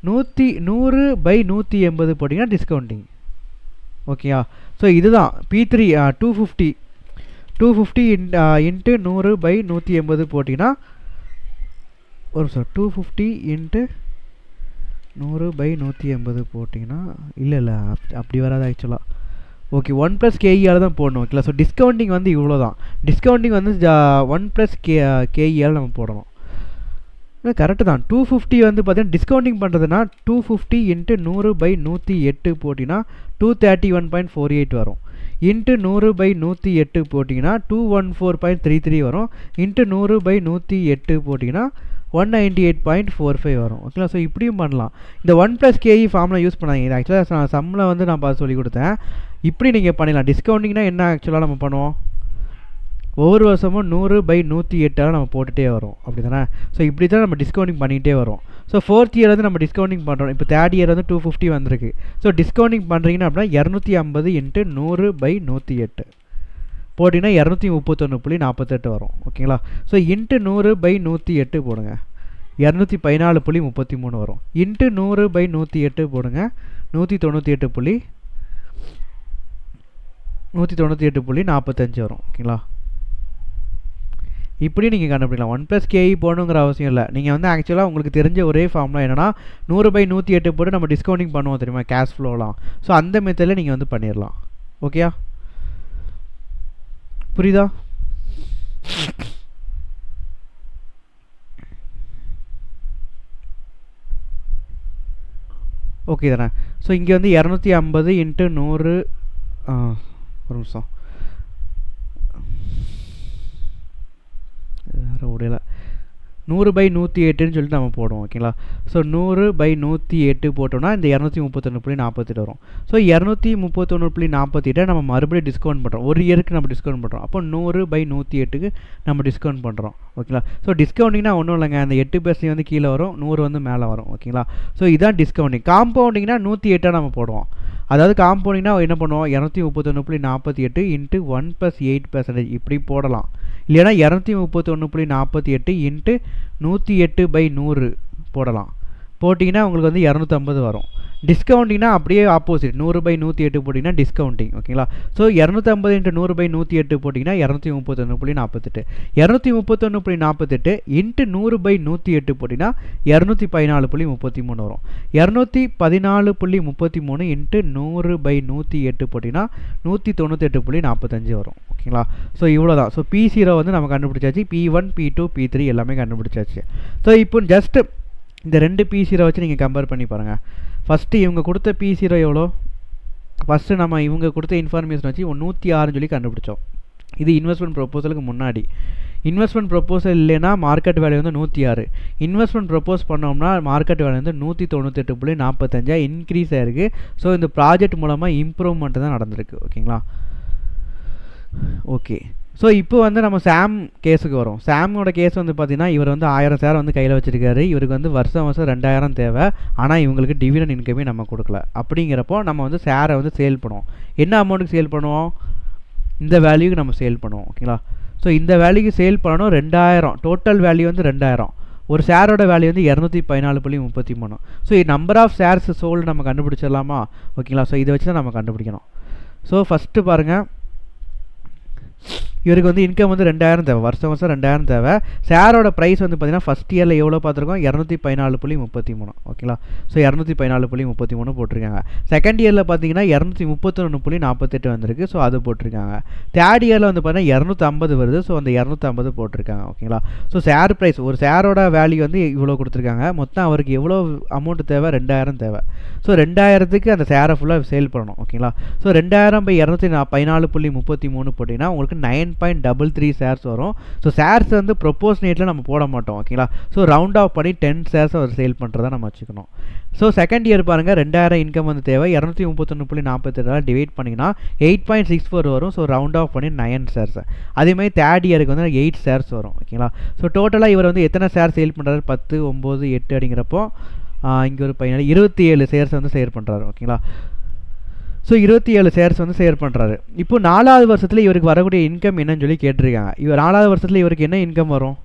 100 பை 180 போட்டிங்கன்னா டிஸ்கவுண்டிங் ஓகேயா. ஸோ இதுதான் P3 250 250 இன்ட்டு 100/180 போட்டிங்கன்னா ஒரு சார் 250 இன்ட்டு 100/180 போட்டிங்கன்னா இல்லை அப்படி வராது ஆக்சுவலாக. ஓகே 1 + KEயால் தான் போடணும் ஓகேங்களா. ஸோ டிஸ்கவுண்டிங் வந்து இவ்வளோ தான். டிஸ்கவுண்டிங் வந்து 1 + KEயால் நம்ம போடணும். கரெக்டு தான். 250 வந்து பார்த்தீங்கன்னா டிஸ்கவுண்டிங் பண்ணுறதுனா 250 இன்ட்டு 100/108 போட்டிங்கன்னா 231.48 வரும். இன்ட்டு 100/108 போட்டிங்கன்னா 214.33 வரும். இன்ட்டு 100/108 போட்டிங்கன்னா 198.45 வரும் ஓகேங்களா. ஸோ இப்படியும் பண்ணலாம். இந்த 1 + KE ஃபார்முலா யூஸ் பண்ணாதீங்க. இது ஆக்சுவலாக சம்மில் வந்து நான் பார்த்து சொல்லி கொடுத்தேன். இப்படி நீங்கள் பண்ணிடலாம். டிஸ்கவுண்டிங்னா என்ன ஆக்சுவலாக நம்ம பண்ணுவோம், ஒவ்வொரு வருஷமும் 100/108 நம்ம போட்டுகிட்டே வரும் அப்படி தானே. ஸோ இப்படி தான் நம்ம டிஸ்கவுண்டிங் பண்ணிகிட்டே வரும். ஸோ 4th இயர் வந்து நம்ம டிஸ்கவுண்டிங் பண்ணுறோம். இப்போ 3rd இயர் வந்து 250 வந்திருக்கு. ஸோ டிஸ்கவுண்டிங் பண்ணுறீங்கன்னா அப்படின்னா 250 இன்ட்டு 100/108 போட்டிங்கன்னா 231.48 வரும் ஓகேங்களா. ஸோ இன்ட்டு 100/108 போடுங்க 214.33 வரும். இன்ட்டு 100/108 போடுங்க 198.45 வரும் ஓகேங்களா. இப்படி நீங்கள் கண்டுபிடிக்கலாம். 1 + KE போடணுங்கிற அவசியம் இல்லை. நீங்கள் வந்து ஆக்சுவலாக உங்களுக்கு தெரிஞ்ச ஒரே ஃபார்முலா என்னென்னா 100/108 போட்டு நம்ம டிஸ்கவுண்டிங் பண்ணுவோம் தெரியுமா, கேஷ் ஃப்ளோலாம். ஸோ அந்த மெத்தடில் நீங்கள் வந்து பண்ணிடலாம். ஓகேயா, புரியுதா? ஓகே தானே. ஸோ இங்கே வந்து 250 இன்ட்டு 100 ஒரு நிமிஷம் வேறு உடையல 100/108ன்னு சொல்லிட்டு நம்ம போடுவோம் ஓகேங்களா. ஸோ 100/108 போட்டோம்னா இந்த 231.48 வரும். ஸோ 231.48 நம்ம மறுபடியும் டிஸ்கவுண்ட் பண்ணுறோம். ஒரு இயருக்கு நம்ம டிஸ்கவுண்ட் பண்ணுறோம். அப்போ 100/108க்கு நம்ம டிஸ்கவுண்ட் பண்ணுறோம் ஓகேங்களா. ஸோ டிஸ்கவுண்டிங்னா ஒன்றும் இல்லைங்க, அந்த 8% வந்து கீழே வரும், 100 வந்து மேலே வரும் ஓகேங்களா. ஸோ இதான் டிஸ்கவுண்டிங். காம்பவுண்டிங்னா 108 நம்ம போடுவோம். அதாவது காம்பவுண்டிங்னா என்ன பண்ணுவோம், 231.48 இன்ட்டு 1 + 8% இப்படி போடலாம். இல்லைனா 231.48 இன்ட்டு 108/100 போடலாம். போட்டிங்கன்னா உங்களுக்கு வந்து 250 வரும். டிஸ்கவுண்டிங்னா அப்படியே ஆப்போசிட், 100/108 போட்டிங்கன்னா டிஸ்கவுண்டிங் ஓகேங்களா. ஸோ 250 இன்ட்டு 100/108 போட்டிங்கன்னா 231.48 231.48 இன்ட்டு 100/108 போட்டிங்கன்னா 214.33 வரும். 214.33 இன்ட்டு 100/108 போட்டிங்கன்னா 198.45 வரும் ஓகேங்களா. ஸோ இவ்வளோ தான். ஸோ P0 வந்து நம்ம கண்டுபிடிச்சாச்சு. P1 P2 P3 எல்லாமே கண்டுபிடிச்சாச்சு. ஸோ இப்போ ஜஸ்ட்டு இந்த 2 P0 வச்சு நீங்கள் கம்பேர் பண்ணி பாருங்கள். ஃபஸ்ட்டு இவங்க கொடுத்த P0 எவ்வளோ, ஃபஸ்ட்டு நம்ம இவங்க கொடுத்த இன்ஃபர்மேஷன் வச்சு 106 சொல்லி கண்டுபிடிச்சோம். இது இன்வெஸ்ட்மெண்ட் ப்ரொப்போசலுக்கு முன்னாடி. இன்வெஸ்ட்மெண்ட் ப்ரொப்போசல் இல்லைன்னா மார்க்கெட் வேல்யூ வந்து 106. இன்வெஸ்ட்மெண்ட் ப்ரொப்போஸ் பண்ணோம்னா மார்க்கெட் வேல்யூ வந்து 198.45 இன்க்ரீஸ் ஆகிருக்கு. ஸோ இந்த ப்ராஜெக்ட் மூலமாக இம்ப்ரூவ்மெண்ட் தான் நடந்திருக்கு ஓகேங்களா. ஓகே, ஸோ இப்போ வந்து நம்ம சாம் கேஸுக்கு வரும். சாமோட கேஸ் வந்து பார்த்திங்கன்னா இவர் வந்து 1000 ஷேர் வந்து கையில் வச்சுருக்காரு. இவருக்கு வந்து வருஷம் 2000 தேவை. ஆனால் இவங்களுக்கு டிவிடெண்ட் இன்கமே நம்ம கொடுக்கல. அப்படிங்கிறப்போ நம்ம வந்து ஷேரை வந்து சேல் பண்ணுவோம். என்ன அமௌண்ட்டுக்கு சேல் பண்ணுவோம், இந்த வேல்யூக்கு நம்ம சேல் பண்ணுவோம் ஓகேங்களா. ஸோ இந்த வேல்யூக்கு சேல் பண்ணணும் 2000. டோட்டல் வேல்யூ வந்து 2000. ஒரு ஷேரோட வேல்யூ வந்து 214.33. So number of shares sold நம்ம கண்டுபிடிச்சிடலாமா ஓகேங்களா. ஸோ இதை வச்சு தான் நம்ம கண்டுபிடிக்கணும். ஸோ ஃபஸ்ட்டு பாருங்கள், இவருக்கு வந்து இன்கம் வந்து 2000 தேவை, வருஷம் 2000 தேவை. ஷேரோட ப்ரைஸ் வந்து பார்த்திங்கன்னா ஃபஸ்ட் இயரில் எவ்வளோ பார்த்துருக்கோம், 214.33 ஓகேங்களா. ஸோ 214.33 போட்டிருக்காங்க. செகண்ட் இயரில் பார்த்தீங்கன்னா 231.48 வந்திருக்கு. ஸோ அது போட்டிருக்காங்க. தேர்ட் இயரில் வந்து பார்த்தீங்கன்னா 250 வருது. ஸோ அந்த 250 போட்டிருக்காங்க ஓகேங்களா. ஸோ ஷேர் ப்ரைஸ் ஒரு ஷேரோட வேல்யூ வந்து இவ்வளோ கொடுத்துருக்காங்க. மொத்தம் அவருக்கு எவ்வளோ அமௌண்ட் தேவை, 2000 தேவை. ஸோ 2000க்கு அந்த ஷேரை ஃபுல்லாக சேல் பண்ணணும் ஓகேங்களா. ஸோ 2000/214.33 போட்டிங்கன்னா உங்களுக்கு 9.33 ஷேர்ஸ் வரும். ஸோ ஷேர்ஸ் வந்து ப்ரொப்போர்ஷனேட்டில் நம்ம போட மாட்டோம் ஓகேங்களா. ஸோ ரவுண்ட் ஆஃப் பண்ணி 10 ஷேர்ஸ் அவர் சேல் பண்ணுறதா நம்ம வச்சுக்கணும். ஸோ செகண்ட் இயர் பாருங்கள், 2000 இன்கம் வந்து தேவை. 231.48 டிவைட் பண்ணிங்கன்னா 8.64 வரும். ஸோ ரவுண்ட் ஆஃப் பண்ணி 9 ஷேர்ஸ். அதேமாதிரி தேர்ட் இயருக்கு வந்து 8 ஷேர்ஸ் வரும் ஓகேங்களா. ஸோ டோட்டலாக இவர் வந்து எத்தனை ஷேர் சேல் பண்ணுறாரு, 10, 9, 8 அப்படிங்கிறப்போ இங்கே ஒரு 27 ஷேர்ஸ் வந்து சேல் பண்ணுறாரு ஓகேங்களா. ஸோ 27 ஷேர்ஸ் வந்து ஷேர் பண்ணுறாரு. இப்போ 4வது வருஷத்தில் இவருக்கு வரக்கூடிய இன்கம் என்னன்னு சொல்லி கேட்டிருக்காங்க. இவர் 4வது வருஷத்தில் இவருக்கு என்ன இன்கம் வரும்,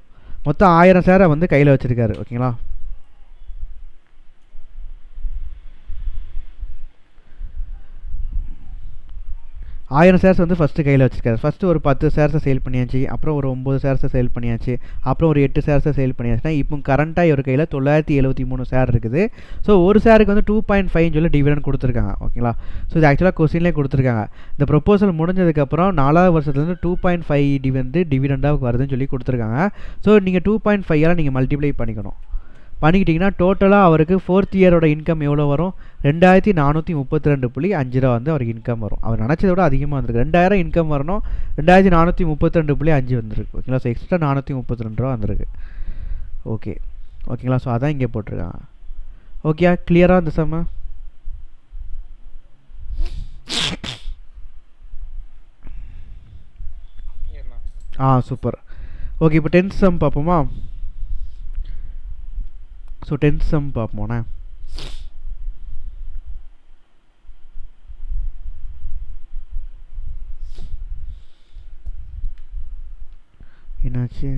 மொத்தம் 1000 ஷேரை வந்து கையில் வச்சுருக்காரு ஓகேங்களா. 1000 ஷேர்ஸ் வந்து ஃபஸ்ட்டு கையில் வச்சுருக்காரு. ஃபஸ்ட்டு ஒரு 10 ஷேர்ஸை சேல் பண்ணியாச்சு, அப்புறம் ஒரு 9 ஷேர்ஸை சேல் பண்ணியாச்சு, அப்புறம் ஒரு 8 ஷேர்ஸை சேல் பண்ணியாச்சுன்னா இப்போ கரண்ட்டாக ஒரு கையில் 973 ஷேர் இருக்குது. ஸோ ஒரு ஷேருக்கு வந்து 2.5 சொல்லி டிவிடெண்ட் கொடுத்துருக்காங்க. ஓகேங்களா? ஸோ இது ஆக்சுவலாக கொஸ்டின்லேயே கொடுத்துருக்காங்க. இந்த ப்ரொப்போசல் முடிஞ்சதுக்கப்புறம் 4வது வருஷத்துலேருந்து 2.5 வந்து டிவிடெண்டாக வருதுன்னு சொல்லி கொடுத்துருக்காங்க. ஸோ நீங்கள் 2.5 நீங்கள் மல்டிப்ளை பண்ணிக்கிட்டிங்கன்னா டோட்டலாக அவருக்கு 4th இயரோட இன்கம் எவ்வளோ வரும்? 2432.5 ரூபா வந்து அவருக்கு இன்கம் வரும். அவர் நினச்சதை விட அதிகமாக வந்திருக்கு. 2000 இன்கம் வரணும், 2432.5 வந்திருக்கு. ஓகேங்களா? ஸோ எக்ஸ்ட்ரா 432 ரூபா வந்திருக்கு. ஓகேங்களா? ஸோ அதான் இங்கே போட்டிருக்காங்க. ஓகே, கிளியராக இந்த சம்ம? சூப்பர். ஓகே, இப்போ 10th சம் பார்ப்போமா? ஸோ 10th சம் பார்ப்போண்ணே. என்னாச்சு?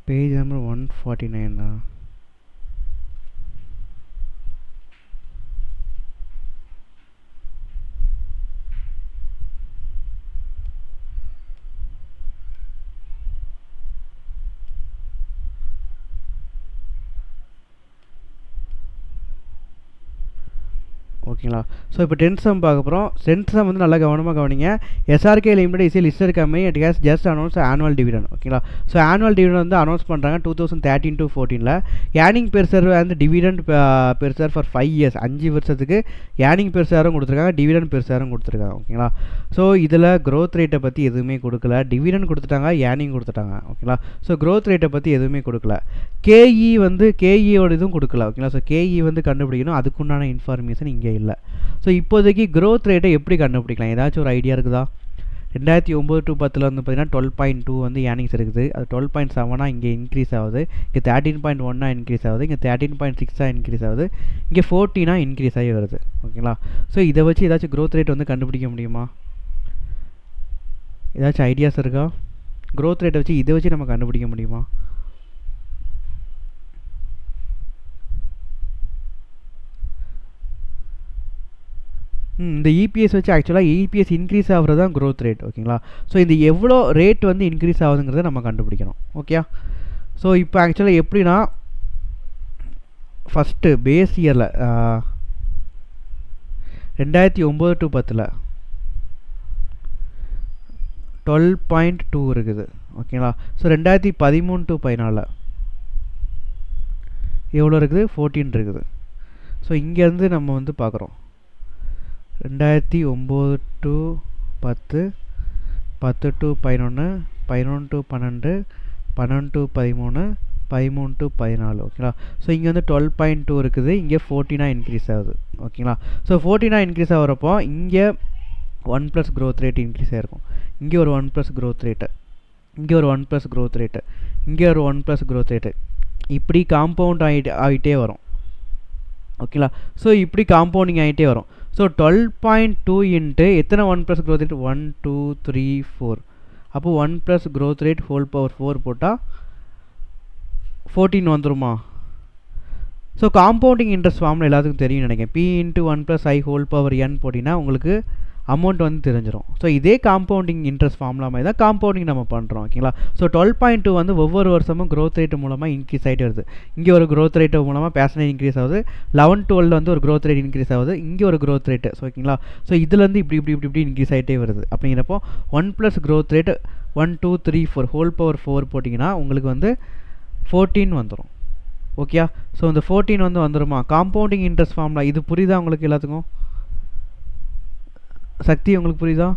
பேஜ் நம்பர் 149 ஓகேங்களா? ஸோ இப்போ 10th சம் பார்க்க போகிறோம். 10th சம் வந்து நல்லா கவனமாக கவனிங்க. SRK limited is listed company it has just announce annual dividend. ஓகேங்களா? ஸோ ஆனுவல் டிவிடெண்ட் வந்து அனௌன்ஸ் பண்ணுறாங்க 2013 to 14. Earning per share and dividend per share for 5 years, 5 வருஷத்துக்கு ஏர்னிங் பெர் ஷேரும் கொடுத்துருக்காங்க, டிவிடெண்ட் பெர் ஷேரும் கொடுத்துருக்காங்க. ஓகேங்களா? ஸோ இதில் க்ரோத் ரேட்டை பற்றி எதுவுமே கொடுக்கல. டிவிடெண்ட் கொடுத்துட்டாங்க, ஏர்னிங் கொடுத்துட்டாங்க. ஓகேங்களா? ஸோ க்ரோத் ரேட்டை பற்றி எதுவுமே கொடுக்கல. கேஇ வந்து கேஇயோட இதுவும் கொடுக்கல. ஓகேங்களா? ஸோ கேஇ வந்து கண்டுபிடிக்கணும், அதுக்குண்டான இன்ஃபர்மேஷன் இங்கே இல்லை. ஸோ இப்போதைக்கு க்ரோத் ரேட்டை எப்படி கண்டுபிடிக்கலாம்? ஏதாச்சும் ஒரு ஐடியா இருக்குதா? 2009 to 10 வந்து பார்த்தீங்கன்னா 12.2 வந்து ஏர்னிங்ஸ் இருக்குது. அது 12.7 இங்கே இன்க்ரீஸ் ஆகுது, இங்கே 13.1 இன்க்ரீஸ் ஆகுது, இங்கே 13.6 இன்க்ரீஸ் ஆகுது, இங்கே 14 இன்க்ரீஸ் ஆகி வருது. ஓகேங்களா? ஸோ இதை வச்சு ஏதாச்சும் க்ரோத் ரேட் வந்து கண்டுபிடிக்க முடியுமா? ஏதாச்சும் ஐடியாஸ் இருக்கா? க்ரோத் ரேட்டை வச்சு இதை வச்சு நம்ம கண்டுபிடிக்க முடியுமா? இந்த இபிஎஸ் வச்சு ஆக்சுவலாக இபிஎஸ் இன்க்ரீஸ் ஆகிறது தான் க்ரோத் ரேட். ஓகேங்களா? ஸோ இந்த எவ்வளோ ரேட் வந்து இன்க்ரீஸ் ஆகுதுங்கிறத நம்ம கண்டுபிடிக்கணும். ஓகே, ஸோ இப்போ ஆக்சுவலாக எப்படின்னா ஃபஸ்ட்டு பேஸ் இயரில் 2009 to 10 12.2 இருக்குது. ஓகேங்களா? ஸோ 2013 to 14 எவ்வளோ இருக்குது? 14 இருக்குது. ஸோ இங்கேருந்து நம்ம வந்து பார்க்குறோம் 2009 to 10, 10 to 11, 11 to 12, 12 to 13, 13 to 14. ஓகேங்களா? ஸோ இங்கே வந்து 12.2 இருக்குது, இங்கே 14 இன்க்ரீஸ் ஆகுது. ஓகேங்களா? ஸோ 14 இன்க்ரீஸ் ஆகிறப்போ இங்கே 1+ க்ரோத் ரேட் இன்க்ரீஸ் ஆகிருக்கும். இங்கே ஒரு 1+ க்ரோத் ரேட்டு, இங்கே ஒரு 1+ க்ரோத் ரேட்டு, இங்கே ஒரு 1+ க்ரோத் ரேட்டு, இப்படி காம்பவுண்ட் ஆகிட்டே வரும். ஓகேங்களா? ஸோ இப்படி காம்பவுண்டிங் ஆகிட்டே வரும். ஸோ 12.2 இன்ட்டு எத்தனை 1+ க்ரோத் ரேட்? 1 2 3 4. அப்போது 1+ க்ரோத் ரேட் ஹோல் பவர் 4 போட்டால் 14 வந்துருமா? ஸோ காம்பவுண்டிங் இன்ட்ரெஸ்ட் ஃபார்மில் எல்லாத்துக்கும் தெரியும் நினைக்கிறேன். P into 1 + I whole power n போட்டிங்கன்னா உங்களுக்கு அமௌண்ட் வந்து தெரிஞ்சிடும். ஸோ இதே காம்பவுண்டிங் இன்ட்ரெஸ்ட் ஃபார்முலா மாதிரி தான் காம்பவுண்டிங் நம்ம பண்ணுறோம். ஓகேங்களா? ஸோ 12.2 வந்து ஒவ்வொரு வருஷமும் க்ரோத் ரேட் மூலமாக இன்க்ரீஸ் ஆகிட்டே வருது. இங்கே ஒரு க்ரோத் ரேட்டு மூலமாக பேசனேஜ் இன்க்ரீஸ் ஆகுது, 11-12 வந்து ஒரு க்ரோத் ரேட் இன்க்ரீஸ் ஆகுது, இங்கே ஒரு க்ரோத் ரேட்டு. ஸோ ஓகேங்களா? ஸோ இதுலேருந்து இப்படி இன்க்ரீஸ் ஆகிட்டே வருது. அப்படிங்கிறப்போ 1+ க்ரோத் ரேட் 1 2 3 4 ஹோல் பவர் 4 போட்டிங்கன்னா உங்களுக்கு வந்து 14 வந்துடும். ஓகே, ஸோ இந்த 14 வந்து வந்துடுமா? காம்பவுண்டிங் இன்ட்ரெஸ்ட் ஃபார்முலா இது புரியுதா உங்களுக்கு எல்லாத்துக்கும்? சக்தி உங்களுக்கு புரியுதா?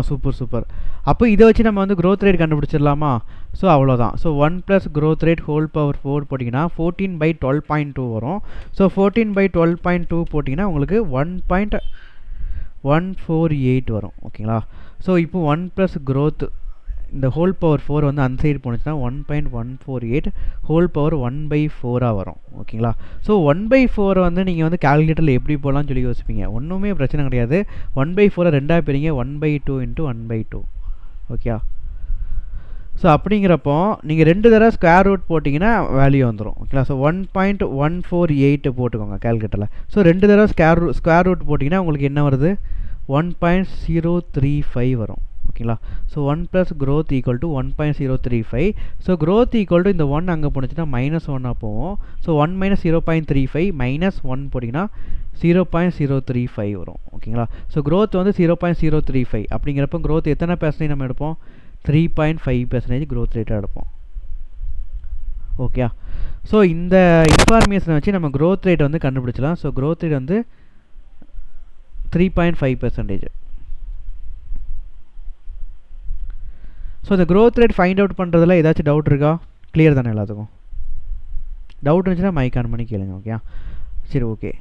சூப்பர். அப்போ இதை வச்சு நம்ம வந்து க்ரோத் ரேட் கண்டுபிடிச்சிடலாமா? ஸோ அவ்வளோதான். So 1+ growth rate whole power 4 போட்டிங்கன்னா 14/12.2 வரும். ஸோ 14/12.2 போட்டிங்கன்னா உங்களுக்கு 1.148 வரும். ஓகேங்களா? ஸோ இப்போ 1+ க்ரோத் இந்த ஹோல் பவர் 4 வந்து அந்த சைடு போணுச்சுன்னா 1.148 ஹோல் பவர் 1/4 வரும். ஓகேங்களா? ஸோ 1/4 வந்து நீங்கள் வந்து கால்குலேட்டரில் எப்படி போடலாம்னு சொல்லி யோசிப்பீங்க. ஒன்றுமே பிரச்சனை கிடையாது. 1/4 2 பிரிங்க 1/2 × 1/2. ஓகே. ஸோ அப்படிங்கிறப்போ நீங்கள் 2 தடவை ஸ்கொயர் ரூட் போட்டிங்கன்னா வேல்யூ வந்துடும். ஓகேங்களா? ஸோ 1.148 போட்டுக்கோங்க கால்குலேட்டரில். ஸோ 2 தடவை ஸ்கொயர் ரூட் போட்டிங்கன்னா உங்களுக்கு என்ன வருது? 1.035 வரும். ஓகேங்களா? So 1 + growth = 1.035. ஸோ growth = இந்த 1 அங்கே போணுச்சுன்னா -1 போகும். ஸோ 1 - 0.35 -1 போட்டிங்கன்னா 0.035 வரும். ஓகேங்களா? ஸோ growth வந்து 0.035 அப்படிங்கிறப்போ growth எத்தனை % நம்ம எடுப்போம்? 3.5% growth ரேட்டாக எடுப்போம். ஓகே. ஸோ இந்த இன்ஃபார்மேஷனை வச்சு நம்ம growth ரேட் வந்து கண்டுபிடிச்சலாம். ஸோ growth ரேட் வந்து 3.5%. ஸோ இந்த growth ரேட் ஃபைண்ட் அவுட் பண்ணுறதுல ஏதாச்சும் டவுட் இருக்கா? கிளியர் தானே எல்லாத்துக்கும்? டவுட் இருந்துச்சுன்னா மைக் ஆன் பண்ணி கேளுங்க. ஓகே. சரி, okay.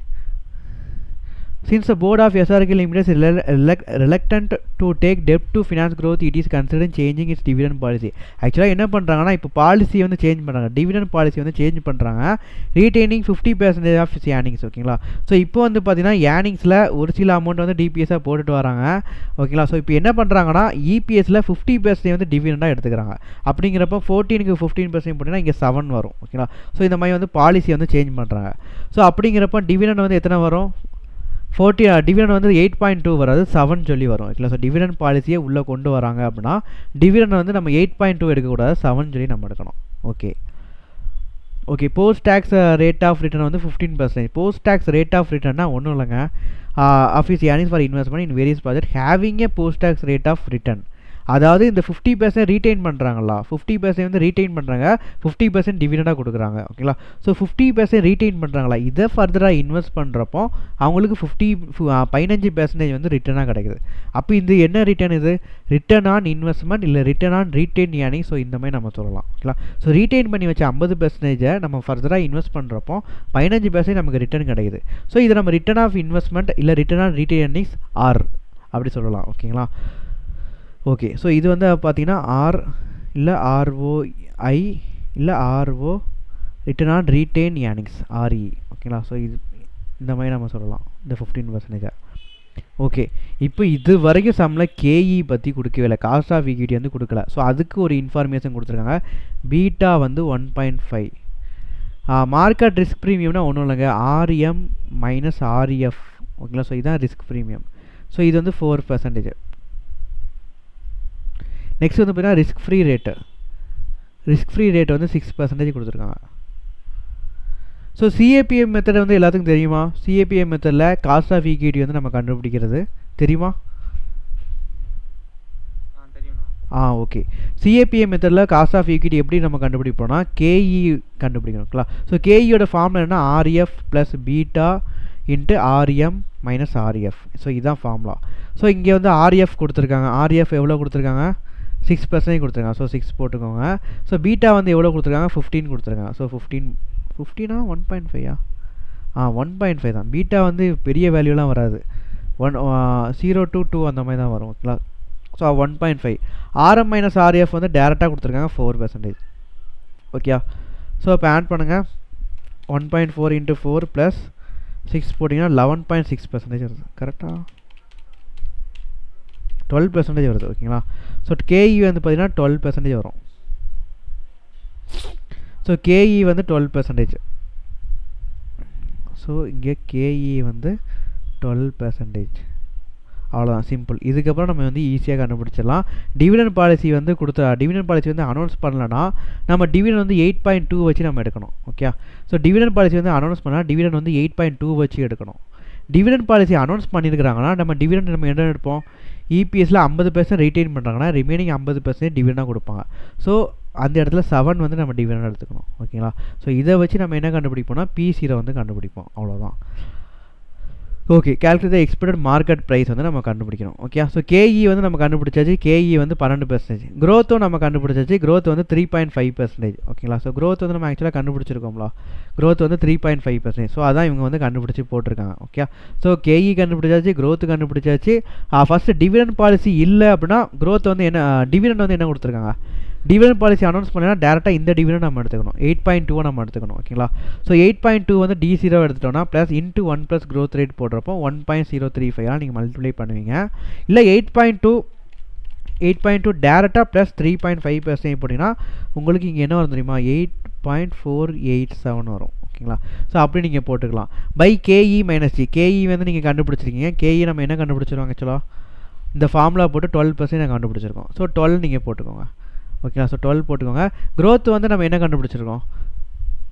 Since the board of SRK Limited is reluctant to take debt to finance growth, it is considering changing its dividend policy. ஆக்சுவலாக என்ன பண்ணுறாங்கன்னா இப்போ பாலிசி வந்து சேஞ்ச் பண்ணுறாங்க. டிவிடெண்ட் பாலிசி வந்து சேஞ்ச் பண்ணுறாங்க. Retaining 50% of is earnings. ஓகேங்களா? So இப்போ வந்து பார்த்தீங்கன்னா ஏர்னிங்ஸில் ஒரு சில அமௌண்ட் வந்து டிபிஎஸ்ஸாக போட்டுட்டு வராங்க. ஓகேங்களா? ஸோ இப்போ என்ன பண்ணுறாங்கன்னா இபிஎஸ்சில் 50% வந்து டிவிடெண்டாக எடுத்துக்கிறாங்க. அப்படிங்கிறப்ப 14க்கு 15% போட்டிங்கன்னா இங்கே 7 வரும். ஓகேங்களா? ஸோ இந்த மாதிரி வந்து பாலிசி வந்து சேஞ்ச் பண்ணுறாங்க. ஸோ அப்படிங்கிறப்ப டிவிடெண்ட் வந்து எத்தனை வரும்? டிவிடெண்ட் வந்து 8.2 வராது, 7 சொல்லி வரும். ஓகேங்களா? ஸோ டிவிடெண்ட் பாலிசியை உள்ளே கொண்டு வராங்க அப்படின்னா டிவிடெண்ட் வந்து நம்ம 8.2 எடுக்கக்கூடாது, 7 சொல்லி நம்ம எடுக்கணும். Okay. Post tax rate of return வந்து 15%. போஸ்ட் டேக்ஸ் ரேட் ஆஃப் ரிட்டர்னா ஒன்றும் இல்லைங்க. Office earnings for investment in various project having a post tax rate of return. அதாவது இந்த 50% ரீட்டைன் பண்ணுறாங்களா? 50% வந்து ரீட்டைன் பண்ணுறாங்க, 50% டிவிடெண்டாக கொடுக்குறாங்க. ஓகேங்களா? ஸோ 50% ரீட்டைன் பண்ணுறாங்களா? இதை ஃபர்தராக இன்வெஸ்ட் பண்ணுறப்போ அவங்களுக்கு 15% வந்து ரிட்டர்னாக கிடைக்குது. அப்போ இது என்ன ரிட்டர்ன்? இது ரிட்டர்ன் ஆன் இன்வெஸ்ட்மெண்ட் இல்லை return on retain earning. So இந்த மாதிரி நம்ம சொல்லலாம். ஓகேங்களா? ஸோ ரீட்டைன் பண்ணி வச்ச 50% நம்ம ஃபர்தராக இன்வெஸ்ட் பண்ணுறப்போ 15% நமக்கு ரிட்டர்ன் கிடைக்குது. ஸோ இது நம்ம ரிட்டர்ன் ஆஃப் இன்வெஸ்ட்மெண்ட் இல்லை return on retain earnings or அப்படி சொல்லலாம். ஓகேங்களா? ஓகே. ஸோ இது வந்து பார்த்தீங்கன்னா ஆர் இல்லை ஆர்ஓஐ இல்லை RO return on retain earnings RE. ஓகேங்களா? ஸோ இது இந்த மாதிரி நம்ம சொல்லலாம் இந்த 15%. ஓகே. இப்போ இது வரைக்கும் சம்மில் கேஇ பற்றி கொடுக்கவே இல்லை, காஸ்ட் ஆஃப் ஈக்விட்டி வந்து கொடுக்கல. ஸோ அதுக்கு ஒரு இன்ஃபர்மேஷன் கொடுத்துருக்காங்க. பீட்டா வந்து 1.5. மார்க்கெட் ரிஸ்க் ப்ரீமியம்னா ஒன்றும் இல்லைங்க, ஆர்எம் மைனஸ் ஆர்எஃப். ஓகேங்களா? ஸோ இதுதான் ரிஸ்க் ப்ரீமியம். ஸோ இது வந்து 4%. நெக்ஸ்ட் வந்து பார்த்தீங்கன்னா ரிஸ்க் ஃப்ரீ ரேட் வந்து 6% கொடுத்துருக்காங்க. ஸோ சிஏபிஎம் மெத்தட் வந்து எல்லாத்துக்கும் தெரியுமா? சிஏபிஎம் மெத்தடில் காஸ்ட் ஆஃப் ஈக்விட்டி வந்து நம்ம கண்டுபிடிக்கிறது தெரியுமா? ஓகே. சிஏபிஎம் மெத்தடில் காஸ்ட் ஆஃப் ஈக்விட்டி எப்படி நம்ம கண்டுபிடிப்போம்னா கேஇ கண்டுபிடிக்கணுங்களா? ஸோ கேஇயோட ஃபார்ம் என்னன்னா RF plus beta into RM minus RF. So இதுதான் ஃபார்முலா. ஸோ இங்கே வந்து ஆர்எஃப் கொடுத்துருக்காங்க. ஆர்எஃப் எவ்வளோ கொடுத்துருக்காங்க? 6% கொடுத்துருக்காங்க. ஸோ 6 போட்டுக்கோங்க. ஸோ பீட்டா வந்து எவ்வளோ கொடுத்துருக்காங்க? 15 கொடுத்துருக்காங்க. ஸோ 15 1.5 1.5 தான். பீட்டா வந்து பெரிய வேல்யூலாம் வராது, 0 to 2 அந்த மாதிரி தான் வரும். ஓகேங்களா? ஸோ 1.5. ஆர்எம் மைனஸ் ஆர்எஃப் வந்து டேரெக்டாக கொடுத்துருக்காங்க 4%. ஓகே. ஸோ இப்போ ஆட் பண்ணுங்கள். 1.4 × 4 + 6 போட்டிங்கன்னா 11.6% வருது. கரெக்டாக 12% வருது. ஓகேங்களா? ஸோ கேஇ வந்து பார்த்தீங்கன்னா 12% வரும். ஸோ கேஇ வந்து 12%. ஸோ இங்கே கேஇ வந்து 12%. அவ்வளோதான், சிம்பிள். இதுக்கப்புறம் நம்ம வந்து ஈஸியாக கண்டுபிடிச்சிடலாம். டிவிடெண்ட் பாலிசி வந்து டிவிடெண்ட் பாலிசி வந்து அனௌன்ஸ் பண்ணலன்னா நம்ம டிவிடெண்ட் வந்து 8.2 வச்சு நம்ம எடுக்கணும். ஓகே. ஸோ டிவிடெண்ட் பாலிசி வந்து அனௌன்ஸ் பண்ணால் டிவிடெண்ட் வந்து 8.2 வச்சு எடுக்கணும். டிவிடெண்ட் பாலிசி அனௌன்ஸ் பண்ணியிருக்கிறாங்கன்னா நம்ம டிவிடெண்ட் நம்ம என்ன எடுப்போம்? இபிஎஸ்சில் 50% ரீட்டைன் பண்ணுறாங்கன்னா ரிமைனிங் 50% டிவிடெண்டாக கொடுப்பாங்க. ஸோ அந்த இடத்துல 7 வந்து நம்ம டிவிடெண்ட் எடுத்துக்கணும். ஓகேங்களா? ஸோ இதை வச்சு நம்ம என்ன கண்டுபிடிப்போம்னா P0 வந்து கண்டுபிடிப்போம். அவ்வளோதான். Okay, calculate the expected market price வந்து நம்ம கண்டுபிடிக்கணும். ஓகே, ஸோ கேஇ வந்து நம்ம கண்டுபிடிச்சாச்சு. கேஇ வந்து 12%. க்ரோத்தும் நம்ம கண்டுபிடிச்சாச்சு. க்ரோத் வந்து 3.5%. ஓகேங்களா, ஸோ க்ரோத் வந்து நம்ம ஆக்சுவலாக கண்டுபிடிச்சிருக்கோம்ல. க்ரோத் வந்து 3.5%. ஸோ அதான் இவங்க வந்து கண்டுபிடிச்சி போட்டிருக்காங்க. ஓகே, ஸோ கேஇ கண்டுபிடிச்சாச்சு, க்ரோத்து கண்டுபிடிச்சாச்சு. ஃபஸ்ட்டு டிவிடெண்ட் பாலிசி இல்லை அப்படின்னா க்ரோத் வந்து என்ன, டிவிடெண்ட் வந்து என்ன கொடுத்துருக்காங்க, டிவிடெண்ட் பாலிசி அனௌன்ஸ் பண்ணினா டேரெக்டாக இந்த டிவிடெண்ட் நம்ம எடுத்துக்கணும். 8.2 நம்ம எடுத்துக்கணும். ஓகேங்களா, ஸோ 8.2 வந்து D0 எடுத்துட்டோம்னா plus into 1 plus growth rate போடுறப்போ 1.035 நீங்கள் மல்டிப்ளை பண்ணுவீங்க. இல்லை 8.2 டேரெக்டாக ப்ளஸ் 3.5% போட்டிங்கன்னா உங்களுக்கு இங்கே என்ன வரும் தெரியுமா, 8.487 வரும். ஓகேங்களா, ஸோ அப்படி நீங்கள் போட்டுக்கலாம். By KE minus G. KE வந்து நீங்கள் கண்டுபிடிச்சிருக்கீங்க. கேஇ நம்ம என்ன கண்டுபிடிச்சிருவோம் ஆக்சுவலாக, இந்த ஃபார்முலா போட்டு 12% நாங்கள் கண்டுபிடிச்சிருக்கோம். ஸோ 12 நீங்கள் போட்டுக்கோங்க. ஓகேங்களா, ஸோ 12 போட்டுக்கோங்க. க்ரோத் வந்து நம்ம என்ன கண்டுபிடிச்சிருக்கோம்,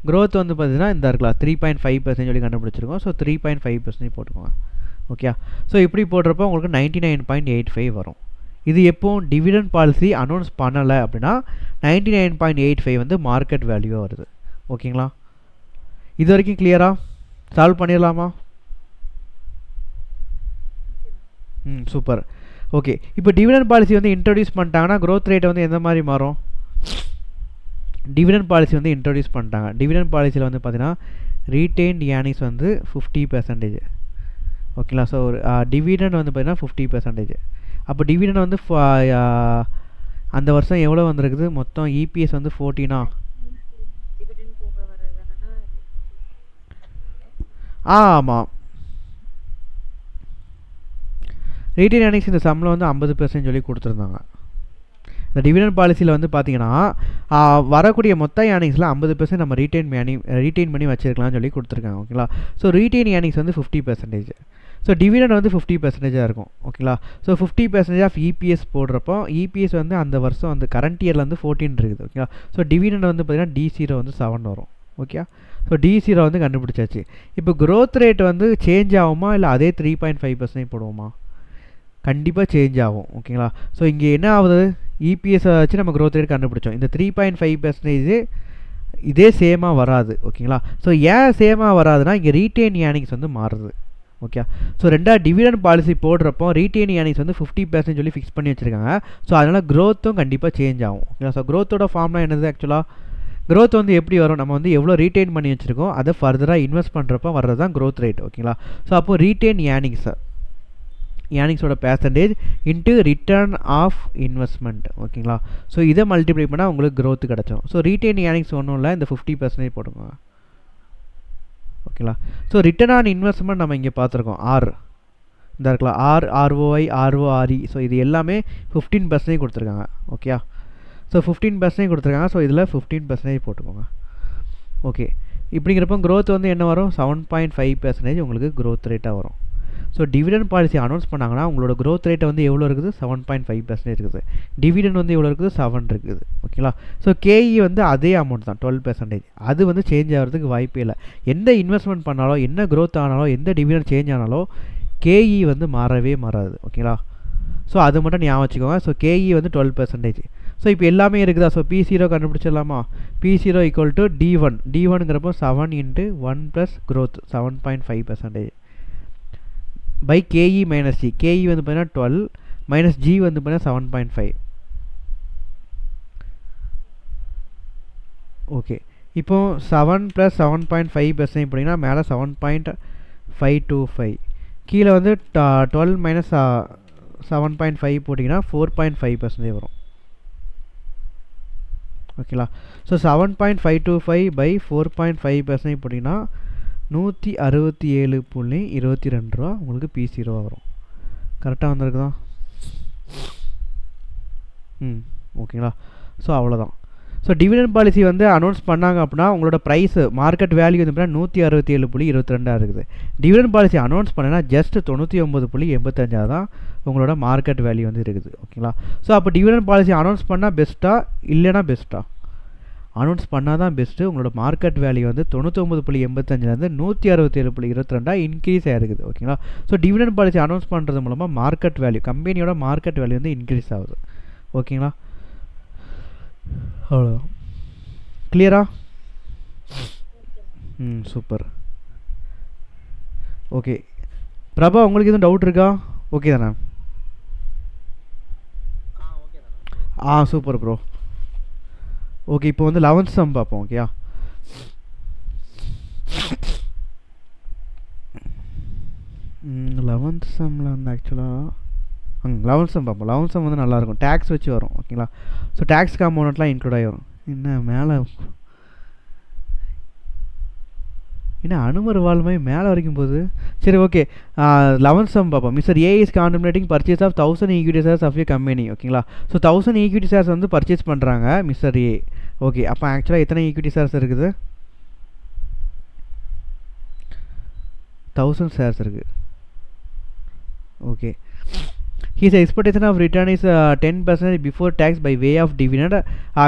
க்ரோத் வந்து பார்த்தீங்கன்னா இந்த இருக்கலாம் 3.5% சொல்லி கண்டுபிடிச்சிருக்கோம். ஸோ 3.5% போட்டுக்கோங்க. ஓகே, ஸோ இப்படி போடுறப்போ உங்களுக்கு 99.85 வரும். இது எப்போ டிவிடெண்ட் பாலிசி அனௌன்ஸ் பண்ணலை அப்படின்னா 99.85 வந்து மார்க்கெட் வேல்யூவாக வருது. ஓகேங்களா, இது வரைக்கும் கிளியராக சால்வ் பண்ணிடலாமா? சூப்பர். ஓகே, இப்போ டிவிடெண்ட் பாலிசி வந்து இன்ட்ரடியூஸ் பண்ணிட்டாங்கன்னா க்ரோத் ரேட் வந்து எந்த மாதிரி மாறும், டிவிடெண்ட் பாலிசி வந்து இன்ட்ரடியூஸ் பண்ணிட்டாங்க. டிவிடெண்ட் பாலிசியில் வந்து பார்த்தீங்கன்னா ரீட்டெயின்ட் ஏர்னிங்ஸ் வந்து 50%. ஓகேங்களா, ஸோ டிவிடெண்ட் வந்து பார்த்தீங்கன்னா 50%. அப்போ டிவிடெண்ட் வந்து அந்த வருஷம் எவ்வளோ வந்திருக்குது, மொத்தம் இபிஎஸ் வந்து 14. ஆமாம், ரீட்டைன் ஏர்னிங்ஸ் இந்த சம்மில் வந்து 50% சொல்லி கொடுத்துருந்தாங்க. இந்த டிவிடெண்ட் பாலிசியில் வந்து பார்த்தீங்கன்னா வரக்கூடிய மொத்த ஏர்னிங்ஸில் 50% நம்ம ரீட்டைன் பண்ணி வச்சுருக்கலாம்னு சொல்லி கொடுத்துருக்காங்க. ஓகேங்களா, ஸோ ரீட்டைன் ஏர்னிங்ஸ் வந்து 50%. ஸோ டிவிடெண்ட் வந்து 50%-ஆக இருக்கும். ஓகேங்களா, ஸோ 50% ஆஃப் இபிஎஸ் போடுறப்போ இபிஎஸ் வந்து அந்த வருஷம் அந்த கரண்ட் இயரில் வந்து 14 இருக்குது. ஓகேங்களா, ஸோ டிவிடெண்ட் வந்து பார்த்தீங்கன்னா D0 வந்து 7 வரும். ஓகே, ஸோ D0 வந்து கண்டுபிடிச்சாச்சு. இப்போ க்ரோத் ரேட் வந்து சேஞ்ச் ஆகுமா இல்லை அதே 3.5% போடுவோமா? கண்டிப்பாக சேஞ்ச் ஆகும். ஓகேங்களா, ஸோ இங்கே என்ன ஆகுது, இபிஎஸ்ஸை வச்சு நம்ம க்ரோத் ரேட் கண்டுபிடிச்சோம். இந்த 3.5% இதே சேமாக வராது. ஓகேங்களா, ஸோ ஏன் சேமாக வராதுன்னா இங்கே ரீட்டைன் ஏர்னிங்ஸ் வந்து மாறுது. ஓகே, ஸோ ரெண்டாவது டிவிடெண்ட் பாலிசி போடுறப்போ ரீட்டைன் ஏர்னிங்ஸ் வந்து 50% சொல்லி ஃபிக்ஸ் பண்ணி வச்சுருக்காங்க. ஸோ அதனால் க்ரோத்தும் கண்டிப்பாக சேஞ்ச் ஆகும். ஓகேங்களா, ஸோ க்ரோத்தோட ஃபார்ம்லாம் என்னது ஆக்சுவலாக, க்ரோத் வந்து எப்படி வரும், நம்ம வந்து எவ்வளோ ரீட்டைன் பண்ணி வச்சுருக்கோம் அதை ஃபர்தராக இன்வெஸ்ட் பண்ணுறப்போ வர்றது தான் க்ரோத் ரேட். ஓகேங்களா, ஸோ அப்போ ரீட்டைன் ஏர்னிங்ஸோட percentage into return of investment. ஓகேங்களா, ஸோ இதை மல்டிப்ளை பண்ணால் உங்களுக்கு க்ரோத் கிடச்சிடும். ஸோ ரீட்டைன் ஏர்னிங்ஸ் ஒன்றும் இல்லை, இந்த 50% போட்டுக்கோங்க. ஓகேங்களா, ஸோ ரிட்டர்ன் ஆன் இன்வெஸ்ட்மெண்ட் நம்ம இங்கே பார்த்துருக்கோம். இந்த இருக்கலாம் ROI RORE. ஸோ இது எல்லாமே 15% கொடுத்துருக்காங்க. ஓகே, ஸோ 15% கொடுத்துருக்காங்க. ஸோ இதில் 15% போட்டுக்கோங்க. ஓகே, இப்படிங்கிறப்போ க்ரோத் வந்து என்ன வரும், 7.5% உங்களுக்கு க்ரோத் ரேட்டாக வரும். ஸோ டிவிடெண்ட் பாலிசி அனௌன்ஸ் பண்ணாங்கன்னா உங்களோட க்ரோத் ரேட்டை வந்து எவ்வளோ இருக்குது, 7.5% இருக்குது. டிவிடெண்ட் வந்து எவ்வளோ இருக்குது, 7 இருக்குது. ஓகேங்களா, ஸோ கேஇ வந்து அதே அமௌண்ட் தான் 12%. அது வந்து சேஞ்ச் ஆகிறதுக்கு வாய்ப்பே இல்லை. எந்த இன்வெஸ்ட்மெண்ட் பண்ணாலோ, என்ன க்ரோத் ஆனாலோ, எந்த டிவிடெண்ட் சேஞ்ச் ஆனாலோ கேஇ வந்து மாறவே மாறாது. ஓகேங்களா, ஸோ அது மட்டும் ஞாபகம் வச்சுக்கோங்க. ஸோ கேஇ வந்து 12%. ஸோ இப்போ எல்லாமே இருக்குதா, ஸோ P0 கண்டுபிடிச்சிடலாமா. P0 equal to D1. D1ங்கிறப்போ 7 × 1 + growth 7.5% by KE minus G. KE வந்து பார்த்தீங்கன்னா 12 மைனஸ் ஜி வந்து பார்த்தீங்கன்னா 7.5. ஓகே, இப்போ 7 + 7.5% போட்டிங்கன்னா மேலே 7.525, கீழே வந்து 12 மைனஸ் 7.5 போட்டிங்கன்னா 4.5% வரும். ஓகேங்களா, ஸோ 7.525 பை 4.5% போட்டிங்கன்னா 167.22 ரூபா உங்களுக்கு P0 வரும். கரெக்டாக வந்திருக்குதா? ஓகேங்களா, ஸோ அவ்வளோதான். ஸோ டிவிடெண்ட் பாலிசி வந்து அனௌன்ஸ் பண்ணாங்க அப்படின்னா உங்களோட ப்ரைஸ் மார்க்கெட் வேல்யூ வந்து பார்த்தீங்கன்னா 167.22 இருக்குது. டிவிடெண்ட் பாலிசி அனௌன்ஸ் பண்ணனா ஜஸ்ட் 99.85 தான் உங்களோட மார்க்கெட் வேல்யூ வந்து இருக்குது. ஓகேங்களா, ஸோ அப்போ டிவிடெண்ட் பாலிசி அனௌன்ஸ் பண்ணால் பெஸ்ட்டா இல்லைனா பெஸ்ட்டா? அனௌன்ஸ் பண்ணால் தான் பெஸ்ட்டு. உங்களோட மார்க்கெட் வேல்யூ வந்து 99.85லேருந்து 167.22 இன்க்ரீஸ் ஆகிருக்குது. ஓகேங்களா, ஸோ டிவிடெண்ட் பாலிசி அனௌன்ஸ் பண்ணுறது மூலமாக மார்க்கெட் வேல்யூ, கம்பெனியோட மார்க்கெட் வேல்யூ வந்து இன்க்ரீஸ் ஆகுது. ஓகேங்களா, அவ்வளோதான். கிளியரா? சூப்பர். ஓகே, பிரபா உங்களுக்கு எதுவும் டவுட் இருக்கா? ஓகே தானே? Super bro. ஓகே, இப்போ வந்து 11th சம் பார்ப்போம். ஓகேயா? 11th சம்மில் வந்து ஆக்சுவலாக 11th சம் பார்ப்போம். 11th சம் வந்து நல்லாயிருக்கும், டேக்ஸ் வச்சு வரும். ஓகேங்களா? ஸோ டேக்ஸ் காம்போனட்லாம் இன்க்ளூட் ஆகி வரும். என்ன மேலே என்ன அனுமர் வால் மாதிரி மேலே வரைக்கும் போகுது. சரி, ஓகே. 11th சம் பார்ப்போம். Mister A is contemplating purchase of 1000 equity shares of a company. ஓகேங்களா? ஸோ 1000 ஈக்விட்டி ஷேர்ஸ் வந்து பர்ச்சேஸ் பண்ணுறாங்க மிஸ்டர் ஏ. ஓகே, அப்போ ஆக்சுவலாக எத்தனை ஈக்விட்டி ஷேர்ஸ் இருக்குது? 1000 ஷேர்ஸ் இருக்குது. Okay. His expectation of return is 10% before tax by way of dividend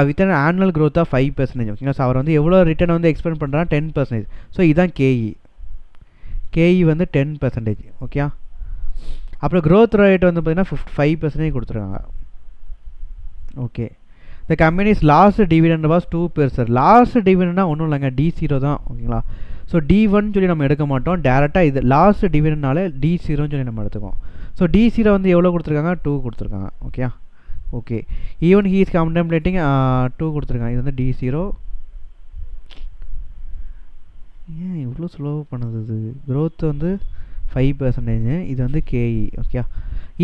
with an annual growth of 5%. ஓகேங்களா? So அவர் வந்து எவ்வளோ ரிட்டர்ன் வந்து எக்ஸ்பெக்ட் பண்ணுறாங்க? 10%. ஸோ இதுதான் கேஇ வந்து 10%. ஓகே. அப்புறம் க்ரோத் ரேட் வந்து பார்த்தீங்கன்னா 5% கொடுத்துருக்காங்க. Okay. The company's last dividend was 2%. Last டிவிடெண்ட்னா ஒன்றும் இல்லைங்க, D0 தான். ஓகேங்களா? ஸோ D1 சொல்லி நம்ம எடுக்க மாட்டோம், டேரெக்டாக இது லாஸ்ட் டிவிடெண்ட்னால D0 சொல்லி நம்ம எடுத்துக்கோம். ஸோ D0 வந்து எவ்வளோ கொடுத்துருக்காங்க? 2 கொடுத்துருக்காங்க. Okay. Okay. Even he is contemplating 2 கொடுத்துருக்காங்க. இது வந்து D0. ஏன் இவ்வளோ ஸ்லோவாக பண்ணுது இது? க்ரோத் வந்து 5%. இது வந்து கேஇ. Okay.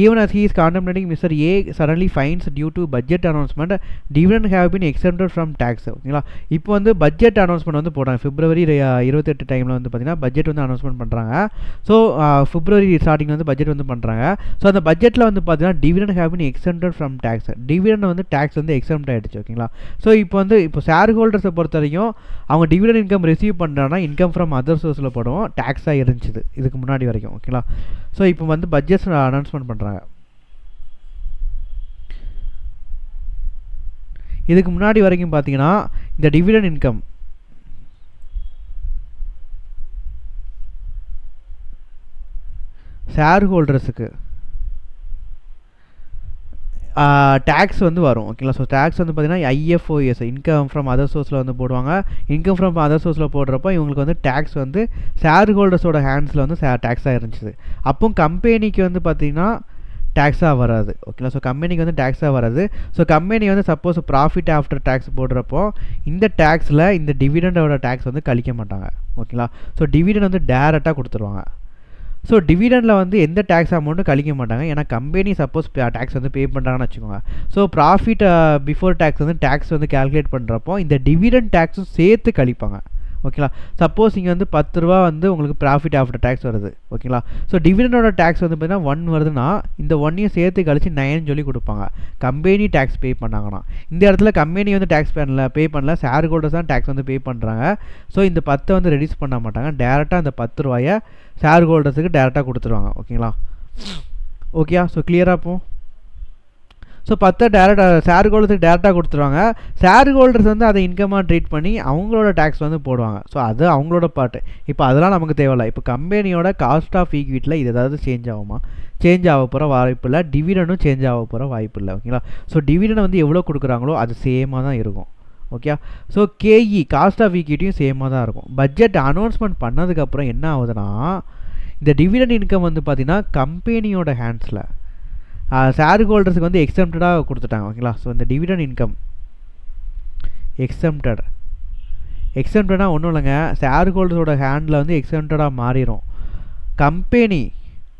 Even as he is contemplating, Mr. A suddenly finds due to budget announcement dividend have been exempted from tax. ஓகேங்களா? இப்போ வந்து பட்ஜெட் அனௌன்ஸ்மெண்ட் வந்து போடுறாங்க. February 28 டைமில் வந்து பார்த்தீங்கன்னா பட்ஜெட் வந்து அனௌன்ஸ்மெண்ட் பண்ணுறாங்க. ஸோ February ஸ்டார்டிங்கில் வந்து பட்ஜெட் வந்து பண்ணுறாங்க. ஸோ அந்த பட்ஜெட்டில் வந்து பார்த்தீங்கன்னா dividend have been exempted from tax. Dividend வந்து டேக்ஸ் வந்து எக்ஸம்ட் ஆகிடுச்சு. ஓகேங்களா? ஸோ இப்போ ஷேர் ஹோல்டர்ஸை பொறுத்த வரைக்கும் அவங்க டிவிடெண்ட் இன்கம் ரிசீவ் பண்ணுறாங்கன்னா இன்கம் ஃப்ரம் அதர் சோர்ஸில் போடுவோம், டேக்ஸாக இருந்துச்சு இதுக்கு முன்னாடி வரைக்கும். ஓகேங்களா? ஸோ இப்போ வந்து பட்ஜெட் அனௌன்ஸ்மெண்ட் பண்ணுறாங்க. இதுக்கு முன்னாடி வரைக்கும் பார்த்தீங்கன்னா இந்த டிவிடெண்ட் இன்கம் ஷேர் ஹோல்டர்ஸுக்கு டேக்ஸ் வந்து வரும். ஓகேங்களா? ஸோ டேக்ஸ் வந்து பார்த்தீங்கன்னா ஐஎஃப்ஓஎஸ் இன்கம் ஃப்ரம் அதர் சோர்ஸில் வந்து போடுவாங்க. இன்கம் ஃப்ரம் அதர் சோர்ஸில் போடுறப்போ இவங்களுக்கு வந்து டேக்ஸ் வந்து ஷேர் ஹோல்டர்ஸோட ஹேண்ட்ஸில் வந்து டேக்ஸாக இருந்துச்சு. அப்போ கம்பெனிக்கு வந்து பார்த்திங்கன்னா டேக்ஸாக வராது. ஓகேங்களா? ஸோ கம்பெனிக்கு வந்து டேக்ஸாக வராது. ஸோ கம்பெனி வந்து சப்போஸ் ப்ராஃபிட் ஆஃப்டர் டேக்ஸ் போடுறப்போ இந்த டேக்ஸில் இந்த டிவிடெண்டோட டேக்ஸ் வந்து கழிக்க மாட்டாங்க. ஓகேங்களா? ஸோ டிவிடெண்ட் வந்து டேரெக்டாக கொடுத்துருவாங்க. ஸோ டிவிடெண்டில் வந்து எந்த டேக்ஸ் அமௌண்ட்டும் கழிக்க மாட்டாங்க. ஏன்னா கம்பெனி சப்போஸ் டேக்ஸ் வந்து பே பண்ணுறாங்கன்னு வச்சுக்கோங்க. ஸோ ப்ராஃபிட் பிஃபோர் டேக்ஸ் வந்து டேக்ஸ் வந்து கேல்குலேட் பண்ணுறப்போ இந்த டிவிடெண்ட் டேக்ஸும் சேர்த்து கழிப்பாங்க. ஓகேங்களா? சப்போஸ் இங்கே வந்து 10 ரூபா வந்து உங்களுக்கு ப்ராஃபிட் ஆஃப்டர் டேக்ஸ் வருது. ஓகேங்களா? ஸோ டிவிடெண்டோட டேக்ஸ் வந்து பார்த்தீங்கன்னா 1 வருதுன்னா இந்த 1ஐயும் சேர்த்து கழிச்சு 9 சொல்லி கொடுப்பாங்க கம்பெனி டேக்ஸ் பே பண்ணாங்கன்னா. இந்த இடத்துல கம்பெனி வந்து டேக்ஸ் பே பண்ணல, ஷேர் ஹோல்டர்ஸ் தான் டேக்ஸ் வந்து பே பண்ணுறாங்க. ஸோ இந்த 10 வந்து ரெடியூஸ் பண்ண மாட்டாங்க, டேரெக்டாக அந்த 10 ரூபாயை ஷேர் ஹோல்டர்ஸுக்கு டேரெக்டாக கொடுத்துருவாங்க. ஓகேங்களா? ஓகேயா? ஸோ கிளியராக இருப்போம். ஸோ 10 டேரெக்டாக ஷேர் ஹோல்டர்ஸுக்கு டேரெக்டாக கொடுத்துருவாங்க. ஷேர் ஹோல்டர்ஸ் வந்து அதை இன்கமாக ட்ரீட் பண்ணி அவங்களோட டேக்ஸ் வந்து போடுவாங்க. ஸோ அது அவங்களோட பார்ட்டு. இப்போ அதெல்லாம் நமக்கு தேவையில்லை. இப்போ கம்பெனியோட காஸ்ட் ஆஃப் ஈக்விட்டியில் இது ஏதாவது சேஞ்ச் ஆகுமா? சேஞ்ச் ஆக போகிற வாய்ப்பு இல்லை. டிவிடெண்டும் சேஞ்ச் ஆக போகிற வாய்ப்பு இல்லை. ஓகேங்களா? ஸோ டிவிடெண்ட் வந்து எவ்வளோ கொடுக்குறாங்களோ அது சேமாக தான் இருக்கும். ஓகே. ஸோ கேஇ காஸ்ட் ஆஃப் ஈக்விட்டியும் சேமாக தான் இருக்கும். பட்ஜெட் அனௌன்ஸ்மெண்ட் பண்ணதுக்கப்புறம் என்ன ஆகுதுன்னா இந்த டிவிடெண்ட் இன்கம் வந்து பார்த்திங்கன்னா கம்பெனியோட ஹேண்ட்ஸில் ஷேர் ஹோல்டர்ஸுக்கு வந்து எக்ஸம்டடாக கொடுத்துட்டாங்க. ஓகேங்களா? ஸோ இந்த டிவிடெண்ட் இன்கம் எக்ஸம்டடாக ஒன்றும் இல்லைங்க, ஷேர் ஹோல்டர்ஸோட ஹேண்டில் வந்து எக்ஸம்டடாக மாறிடும்.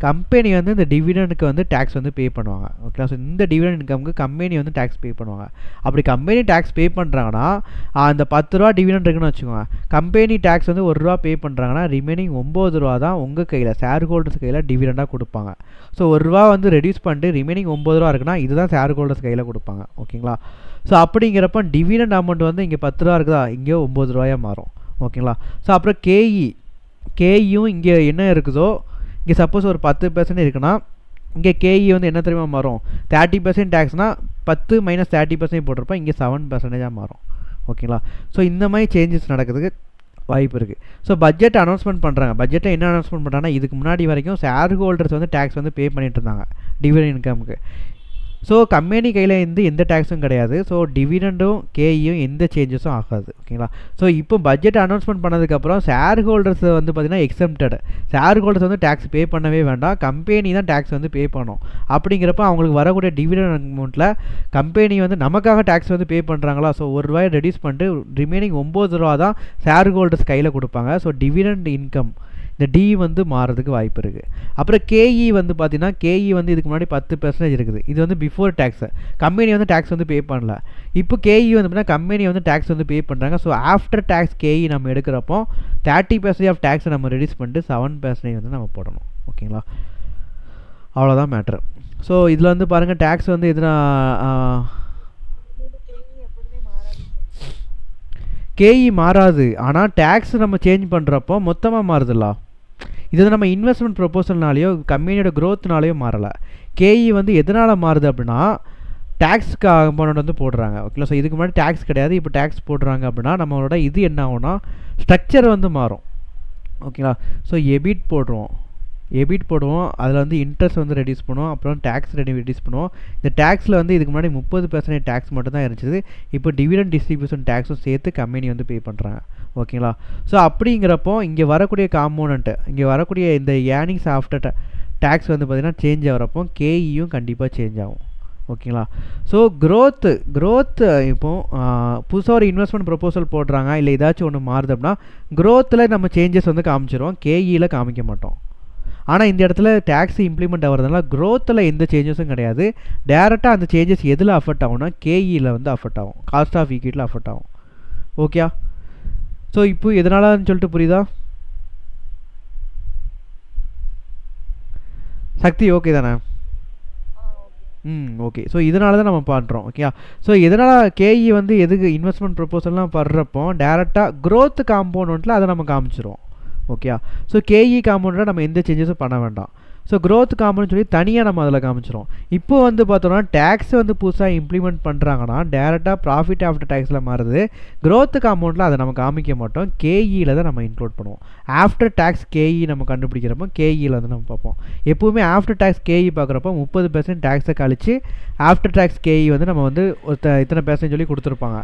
கம்பெனி வந்து இந்த டிவிடெண்டுக்கு வந்து டேக்ஸ் வந்து பே பண்ணுவாங்க. ஓகேங்களா? ஸோ இந்த டிவிடெண்ட் இன்கமுக்கு கம்பெனி வந்து டேக்ஸ் பே பண்ணுவாங்க. அப்படி கம்பெனி டேக்ஸ் பே பண்ணுறாங்கன்னா அந்த 10 ரூபா டிவிடெண்ட் இருக்குன்னு வச்சுக்கோங்க, கம்பெனி டேக்ஸ் வந்து 1 ரூபா பே பண்ணுறாங்கன்னா ரிமைனிங் 9 ரூபா தான் உங்கள் கையில் ஷேர் ஹோல்டர்ஸ் கையில் டிவிடெண்டாக கொடுப்பாங்க. ஸோ 1 ரூபா வந்து ரெடியூஸ் பண்ணிட்டு ரிமைனிங் 9 ரூபா இருக்குன்னா இதுதான் ஷேர் ஹோல்டர்ஸ் கையில் கொடுப்பாங்க. ஓகேங்களா? ஸோ அப்படிங்கிறப்ப டிவிடெண்ட் அமௌண்ட் வந்து இங்கே 10 ரூபா இருக்குதா, இங்கே 9 ரூபாயாக மாறும். ஓகேங்களா? ஸோ அப்புறம் கேஇயும் இங்கே என்ன இருக்குதோ, இங்கே சப்போஸ் ஒரு 10% இருக்குன்னா இங்கே கேஇ வந்து என்ன தெரியுமா மாறும்? 30% டேக்ஸ்னால் 10 - 30% போட்டிருப்போம், இங்கே 7% மாறும். ஓகேங்களா? ஸோ இந்த மாதிரி சேஞ்சஸ் நடக்கிறதுக்கு வாய்ப்பு இருக்குது. ஸோ பட்ஜெட் அனௌன்ஸ்மெண்ட் பண்ணுறாங்க. பட்ஜெட்டை என்ன அனௌன்ஸ்மெண்ட் பண்ணுறாங்கன்னா இதுக்கு முன்னாடி வரைக்கும் ஷேர் ஹோல்டர்ஸ் வந்து டேக்ஸ் வந்து பே பண்ணிட்டு இருந்தாங்க டிவிடெண்ட் இன்கமுக்கு. ஸோ கம்பெனி கையில் இருந்து எந்த டேக்ஸும் கிடையாது. ஸோ டிவிடெண்டும் கேஇயும் எந்த சேஞ்சஸும் ஆகாது. ஓகேங்களா. ஸோ இப்போ பட்ஜெட் அனௌன்ஸ்மெண்ட் பண்ணதுக்கப்புறம் ஷேர் ஹோல்டர்ஸ் வந்து பார்த்திங்கன்னா எக்ஸம்டட். ஷேர் ஹோல்டர்ஸ் வந்து டேக்ஸ் பே பண்ணவே வேண்டாம், கம்பெனி தான் டேக்ஸ் வந்து பே பண்ணும். அப்படிங்கிறப்ப அவங்களுக்கு வரக்கூடிய டிவிடெண்ட் அமௌண்ட்டில் கம்பெனி வந்து நமக்காக டேக்ஸ் வந்து பே பண்ணுறாங்களா, ஸோ ₹1 ரெடியூஸ் பண்ணிட்டு ரிமைனிங் ₹9 தான் ஷேர் ஹோல்டர்ஸ் கையில் கொடுப்பாங்க. ஸோ டிவிடெண்ட் இன்கம் இந்த டி வந்து மாறதுக்கு வாய்ப்பு இருக்குது. அப்புறம் கேஇ வந்து பார்த்தீங்கன்னா கேஇ வந்து இதுக்கு முன்னாடி 10% இருக்குது. இது வந்து பிஃபோர் டேக்ஸு, கம்பெனி வந்து டேக்ஸ் வந்து பே பண்ணல. இப்போ கேஇ வந்து பார்த்தீங்கன்னா கம்பெனி வந்து டேக்ஸ் வந்து பே பண்ணுறாங்க. ஸோ ஆஃப்டர் டேக்ஸ் கேஇ நம்ம எடுக்கிறப்போ 30% ஆஃப் டேக்ஸை நம்ம ரெடியூஸ் பண்ணிட்டு 7% வந்து நம்ம போடணும். ஓகேங்களா, அவ்வளோதான் மேட்ரு. ஸோ இதில் வந்து பாருங்கள் டேக்ஸ் வந்து எதுனா கேஇ மாறாது, ஆனால் டேக்ஸ் நம்ம சேஞ்ச் பண்ணுறப்போ மொத்தமாக மாறுதுல்ல. இது வந்து நம்ம இன்வெஸ்ட்மெண்ட் ப்ரொபோசல்னாலேயோ கம்பெனியோட க்ரோத்னாலேயோ மாறலை. கேஇ வந்து எதனால் மாறுது அப்படின்னா டேக்ஸ் காம்பனண்ட் வந்து போடுறாங்க. ஓகேங்களா. ஸோ இதுக்கு முன்னாடி டேக்ஸ் கிடையாது, இப்போ டேக்ஸ் போடுறாங்க அப்படின்னா நம்மளோட இது என்ன ஆகும்னா ஸ்ட்ரக்சர் வந்து மாறும். ஓகேங்களா. ஸோ எபிட் போடுவோம், அதில் வந்து இன்ட்ரெஸ்ட் வந்து ரெடியூஸ் பண்ணுவோம், அப்புறம் டேக்ஸ் ரெடியூஸ் பண்ணுவோம். இந்த டேக்ஸில் வந்து இதுக்கு முன்னாடி 30% டேக்ஸ் மட்டும் தான் இருந்துச்சு. இப்போ டிவிடெண்ட் டிஸ்ட்ரிபியூஷன் டேக்ஸும் சேர்த்து கம்பெனி வந்து பே பண்ணுறாங்க. ஓகேங்களா. ஸோ அப்படிங்கிறப்போ இங்கே வரக்கூடிய காம்போனண்ட்டு, இங்கே வரக்கூடிய இந்த ஏர்னிங்ஸ் ஆஃப்டர் டேக்ஸ் வந்து பார்த்திங்கன்னா சேஞ்ச் ஆகிறப்போ கேஇயும் கண்டிப்பாக சேஞ்ச் ஆகும். ஓகேங்களா. ஸோ க்ரோத்து இப்போது புதுசாக ஒரு இன்வெஸ்ட்மெண்ட் ப்ரொபோசல் போடுறாங்க, இல்லை ஏதாச்சும் ஒன்று மாறுது அப்படின்னா க்ரோத்தில் நம்ம சேஞ்சஸ் வந்து காமிச்சிருவோம், கேஇயில் காமிக்க மாட்டோம். ஆனால் இந்த இடத்துல டேக்ஸ் இம்ப்ளிமெண்ட் ஆகிறதுனால க்ரோத்தில் எந்த சேஞ்சஸும் கிடையாது. டேரெக்டாக அந்த சேஞ்சஸ் எதில் அஃபெக்ட் ஆகும்னா கேஇயில் வந்து அஃபெக்ட் ஆகும், காஸ்ட் ஆஃப் ஈக்விட்டியில் அஃபெக்ட் ஆகும். ஓகே. ஸோ இப்போ எதனாலன்னு சொல்லிட்டு புரியுதா சக்தி? ஓகே தானே? ஓகே. ஸோ இதனால தான் நம்ம பண்ணுறோம். ஓகே. ஸோ எதனால் கேஇ வந்து எதுக்கு இன்வெஸ்ட்மெண்ட் ப்ரொபோசல்லாம் படுறப்போ டேரெக்டாக க்ரோத் காம்போனண்ட்டில் அதை நம்ம காமிச்சிருவோம். ஓகே. ஸோ கேஇ காம்பவுண்டில் நம்ம எந்த சேஞ்சஸும் பண்ண வேண்டாம். ஸோ க்ரோத் காம்பவுண்ட் சொல்லி தனியாக நம்ம அதில் காமிச்சிரும். இப்போ வந்து பார்த்தோம்னா டேக்ஸ் வந்து புதுசாக இம்ப்ளிமெண்ட் பண்ணுறாங்கன்னா டேரெக்டாக ப்ராஃபிட் ஆஃப்டர் டேக்ஸில் மாறுது. க்ரோத் காம்பவுண்டில் அதை நம்ம காமிக்க மாட்டோம், கேஇயில் தான் நம்ம இன்க்ளூட் பண்ணுவோம். ஆஃப்டர் டேக்ஸ் கேஇ நம்ம கண்டுபிடிக்கிறப்போ கேஇயில் வந்து நம்ம பார்ப்போம். எப்போவுமே ஆஃப்டர் டேக்ஸ் கேஇ பார்க்குறப்போ 30% டேக்ஸை கழிச்சு ஆஃப்டர் டேக்ஸ் கேஇ வந்து நம்ம வந்து இத்தனை % சொல்லி கொடுத்துருப்பாங்க.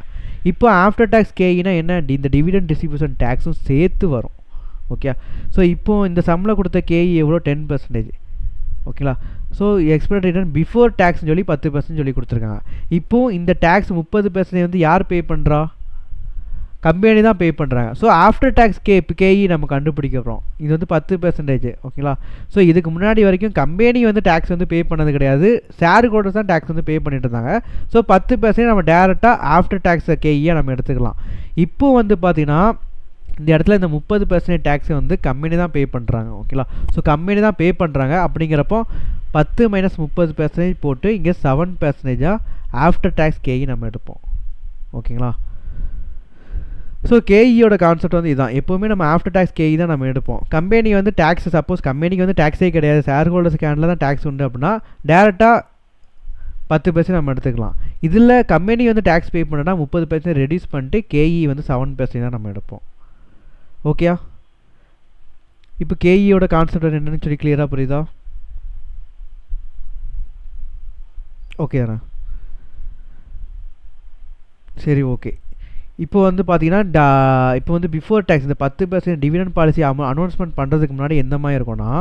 இப்போ ஆஃப்டர் டேக்ஸ் கேஇனா என்ன, இந்த டிவிடெண்ட் டிஸ்ட்ரிபியூஷன் டேக்ஸும் சேர்த்து வரும். ஓகே. ஸோ இப்போது இந்த சம்மில் கொடுத்த கேஇ எவ்வளோ 10%. ஓகேங்களா. ஸோ எக்ஸ்பெக்டட் ரிட்டர்ன் பிஃபோர் டேக்ஸ்னு சொல்லி 10% சொல்லி கொடுத்துருக்காங்க. இப்போது இந்த டேக்ஸ் 30% வந்து யார் பே பண்ணுறா, கம்பெனி தான் பே பண்ணுறாங்க. ஸோ ஆஃப்டர் டேக்ஸ் கேஇ நம்ம கண்டுபிடிக்கிறோம், இது வந்து 10%. ஓகேங்களா. ஸோ இதுக்கு முன்னாடி வரைக்கும் கம்பெனி வந்து டேக்ஸ் வந்து பே பண்ணது கிடையாது, ஷேர் ஹோல்டர்ஸ் தான் டேக்ஸ் வந்து பே பண்ணிட்டு இருந்தாங்க. ஸோ 10% நம்ம டேரெக்டாக ஆஃப்டர் டேக்ஸ் கேஇயாக நம்ம எடுத்துக்கலாம். இப்போ வந்து பார்த்திங்கன்னா இந்த இடத்துல இந்த 30% டேக்ஸை வந்து கம்பெனி தான் பே பண்ணுறாங்க. ஓகேங்களா. ஸோ கம்பெனி தான் பே பண்ணுறாங்க. அப்படிங்கிறப்போ 10 - 30% போட்டு இங்கே 7% ஆஃப்டர் டேக்ஸ் கேஇ நம்ம எடுப்போம். ஓகேங்களா. ஸோ கேஇயோட கான்செப்ட் வந்து இதுதான், எப்போவுமே நம்ம ஆஃப்டர் டேக்ஸ் கேஇ தான் நம்ம எடுப்போம். கம்பெனி வந்து டேக்ஸ், சப்போஸ் கம்பெனிக்கு வந்து டேக்ஸே கிடையாது, ஷேர் ஹோல்டர்ஸ் கேனில் தான் டேக்ஸ் உண்டு அப்படின்னா டேரெக்டாக 10% நம்ம எடுத்துக்கலாம். இதில் கம்பெனி வந்து டேக்ஸ் பே பண்ணனா 30% ரெடியூஸ் பண்ணிட்டு கேஇ வந்து 7% தான் நம்ம எடுப்போம். ஓகே. இப்போ கேஇயோட கான்செப்ட் என்னன்னு சொல்லி கிளியராக புரியுதா? ஓகே தானே? சரி, ஓகே. இப்போ வந்து பார்த்தீங்கன்னா இப்போ வந்து பிஃபோர் டேக்ஸ் இந்த 10% டிவிடெண்ட் பாலிசி அனௌன்ஸ்மெண்ட் பண்ணுறதுக்கு முன்னாடி எந்த மாதிரி இருக்கும்னா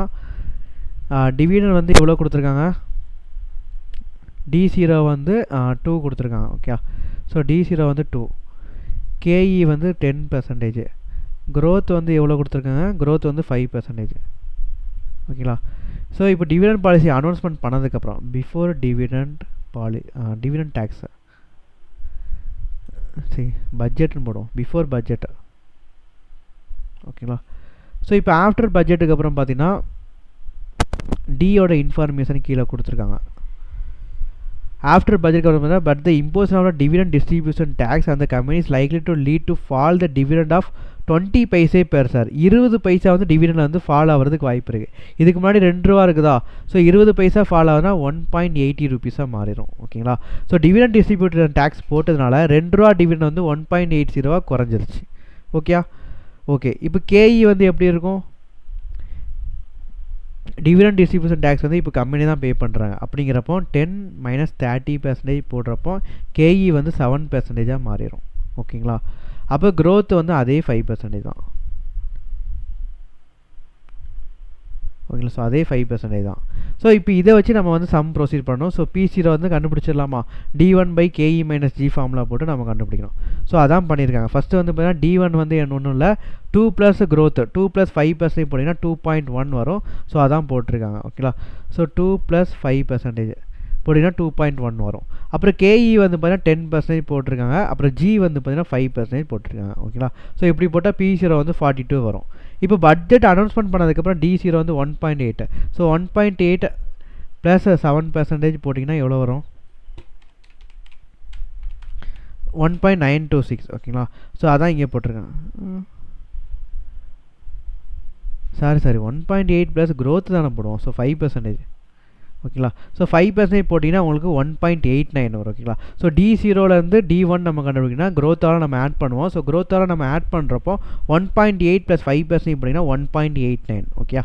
டிவிடெண்ட் வந்து எவ்வளோ கொடுத்துருக்காங்க, D0 வந்து 2 கொடுத்துருக்காங்க. ஓகே. ஸோ D0 வந்து 2, கேஇ வந்து 10%, க்ரோத் வந்து எவ்வளோ கொடுத்துருக்காங்க, க்ரோத் வந்து 5%. ஓகேங்களா. ஸோ இப்போ டிவிடெண்ட் பாலிசி அனௌன்ஸ்மெண்ட் பண்ணதுக்கப்புறம் பிஃபோர் டிவிடெண்ட் டிவிடெண்ட் டேக்ஸு சரி பட்ஜெட்னு போடுவோம், பிஃபோர் பட்ஜெட். ஓகேங்களா. ஸோ இப்போ ஆஃப்டர் பட்ஜெட்டுக்கு அப்புறம் பார்த்தீங்கன்னா டியோட இன்ஃபர்மேஷன் கீழே கொடுத்துருக்காங்க. After budget government but the imposition of dividend distribution tax அந்த company is likely to lead to fall the dividend of 20 paise per share. 20 paisa வந்து டிவிடெண்ட் வந்து ஃபால் ஆகிறதுக்கு வாய்ப்பு இருக்குது. இதுக்கு முன்னாடி ₹2 இருக்குதா, ஸோ 20 பைசா ஃபால் ஆகுதுன்னா 1.80 ரூபீஸாக மாறிடும். ஓகேங்களா. ஸோ டிவிடெண்ட் டிஸ்ட்ரிபியூட்டர் டேக்ஸ் போட்டதுனால ₹2 டிவிடெண்ட் வந்து 1.80 குறைஞ்சிருச்சு. ஓகே. ஓகே. இப்போ கேஇ வந்து எப்படி இருக்கும், டிவிடெண்ட் டிஸ்ட்ரிபியூஷன் டேக்ஸ் வந்து இப்போ கம்பெனி தான் பே பண்ணுறாங்க. அப்படிங்கிறப்போ 10 - 30% போடுறப்போ கேஇ வந்து 7% மாறிடும். ஓகேங்களா? அப்போ க்ரோத் வந்து அதே 5% தான். ஓகேங்களா? ஸோ அதே 5% தான். ஸோ இப்போ இதை வச்சு நம்ம வந்து சம் ப்ரொசீட் பண்ணணும். ஸோ P0 வந்து கண்டுபிடிச்சிடலாமா? D1/KE - G ஃபார்முலா போட்டு நம்ம கண்டுபிடிக்கணும். ஸோ அதான் பண்ணியிருக்காங்க. ஃபஸ்ட்டு வந்து பார்த்தீங்கன்னா D1 வந்து ஒன்றும் இல்லை, 2 + growth 2 + 5% போட்டிங்கன்னா 2.1 வரும். ஸோ அதான் போட்டிருக்காங்க. ஓகேங்களா? ஸோ 2 + 5% போட்டிங்கன்னா 2.1 வரும். அப்புறம் கேஇ வந்து பார்த்தீங்கன்னா 10% போட்டிருக்காங்க. அப்புறம் ஜி வந்து பார்த்தீங்கன்னா 5% போட்டிருக்காங்க. ஓகேங்களா? ஸோ இப்படி போட்டால் P0 வந்து 42 வரும். இப்போ பட்ஜெட் அனௌன்ஸ்மெண்ட் பண்ணதுக்கப்புறம் D0 வந்து 1.8. ஸோ 1.8 + 7% போட்டிங்கன்னா எவ்வளோ வரும்? 1.926. ஓகேங்களா? ஸோ அதான் இங்கே போட்டிருக்காங்க. சாரி 1.8 + growth தானே போடுவோம். ஸோ 5%. ஓகேங்களா? ஸோ 5% போட்டிங்கன்னா உங்களுக்கு 1.89 வரும். ஓகேங்களா? ஸோ D0லேருந்து D1 நம்ம கண்டுபிடிக்கணும்னா க்ரோத்தால் நம்ம ஆட் பண்ணுவோம். ஸோ க்ரோத்தால் நம்ம ஆட் பண்ணுறப்போ 1.8 + 5% போட்டிங்கன்னா 1.89. ஓகே?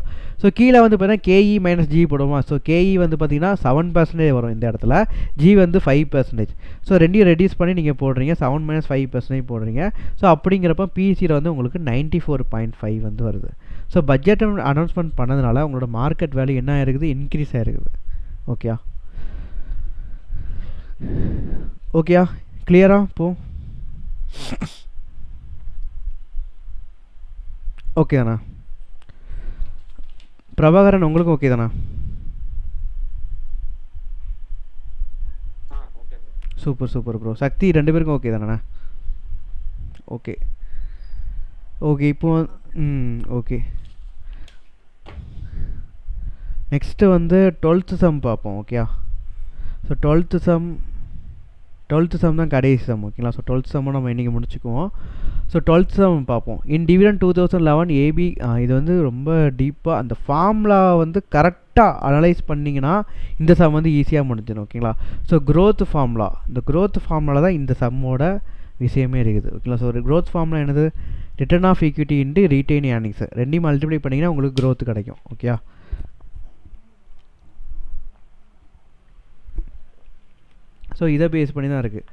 ஸோ கீழே வந்து பார்த்தீங்கன்னா KE - G போடுவோமா? ஸோ KE வந்து பார்த்தீங்கன்னா 7% வரும் இந்த இடத்துல, G வந்து 5%. ஸோ ரெண்டையும் ரெடியூஸ் பண்ணி நீங்கள் போடுறீங்க, 7 - 5% போடுறீங்க. ஸோ அப்படிங்கிறப்ப P0 வந்து உங்களுக்கு 94.5 வந்து வருது. ஸோ பட்ஜெட் அனௌன்ஸ்மெண்ட் பண்ணதுனால உங்களோட மார்க்கெட் வேல்யூ என்ன ஆயிருக்குது? இன்க்ரீஸ் ஆயிருக்குது. ஓகேயா? ஓகேயா? கிளியரா? இப்போ ஓகே தானா? பிரபாகரன் உங்களுக்கு ஓகே தானா? Super bro. சக்தி 2 பேருக்கும் ஓகே தானே? ஓகே இப்போ ஓகே. நெக்ஸ்ட்டு வந்து 12th சம் பார்ப்போம். ஓகேயா? ஸோ 12th சம் தான் கடைசி சம். ஓகேங்களா? ஸோ 12th சம்மை நம்ம இன்றைக்கி முடிச்சுக்குவோம். ஸோ 12th சம் பார்ப்போம். இன் டிவிடெண்ட் 2011 ஏபி. இது வந்து ரொம்ப டீப்பாக அந்த ஃபார்முலா வந்து கரெக்டாக அனலைஸ் பண்ணிங்கன்னா இந்த சம் வந்து ஈஸியாக முடிஞ்சிடும். ஓகேங்களா? ஸோ க்ரோத் ஃபார்முலா, இந்த க்ரோத் ஃபார்முலா தான் இந்த சம்மோட விஷயமே இருக்குது. ஓகேங்களா? ஸோ ஒரு க்ரோத் ஃபார்முலா என்னது? Return of equity into retain earnings ரெண்டையும் மல்டிப்ளை பண்ணிங்கன்னா உங்களுக்கு க்ரோத் கிடைக்கும். ஓகேயா? ஸோ இதை பேஸ் பண்ணி தான் இருக்குது.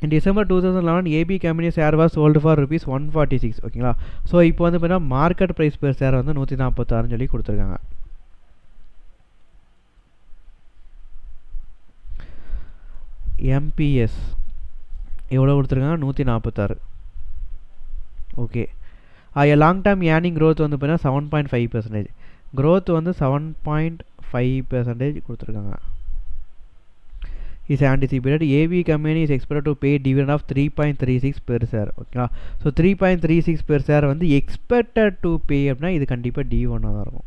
In December 2011 AB company share was sold for ₹146. ஓகேங்களா? ஸோ இப்போ வந்து பார்த்தீங்கன்னா மார்க்கெட் ப்ரைஸ் பெர் ஷேர் வந்து 146 சொல்லி கொடுத்துருக்காங்க. MPS எவ்வளோ கொடுத்துருக்காங்க? 146. Okay. Long term earning growth வந்து பார்த்தீங்கன்னா 7.5%. க்ரோத் வந்து 7.5% கொடுத்துருக்காங்க. is anticipated. AB company is expected to pay dividend of 3.36 per share. ஓகேங்களா? ஸோ 3.36 per share வந்து expected to pay அப்படின்னா இது கண்டிப்பாக D1 தான் இருக்கும்.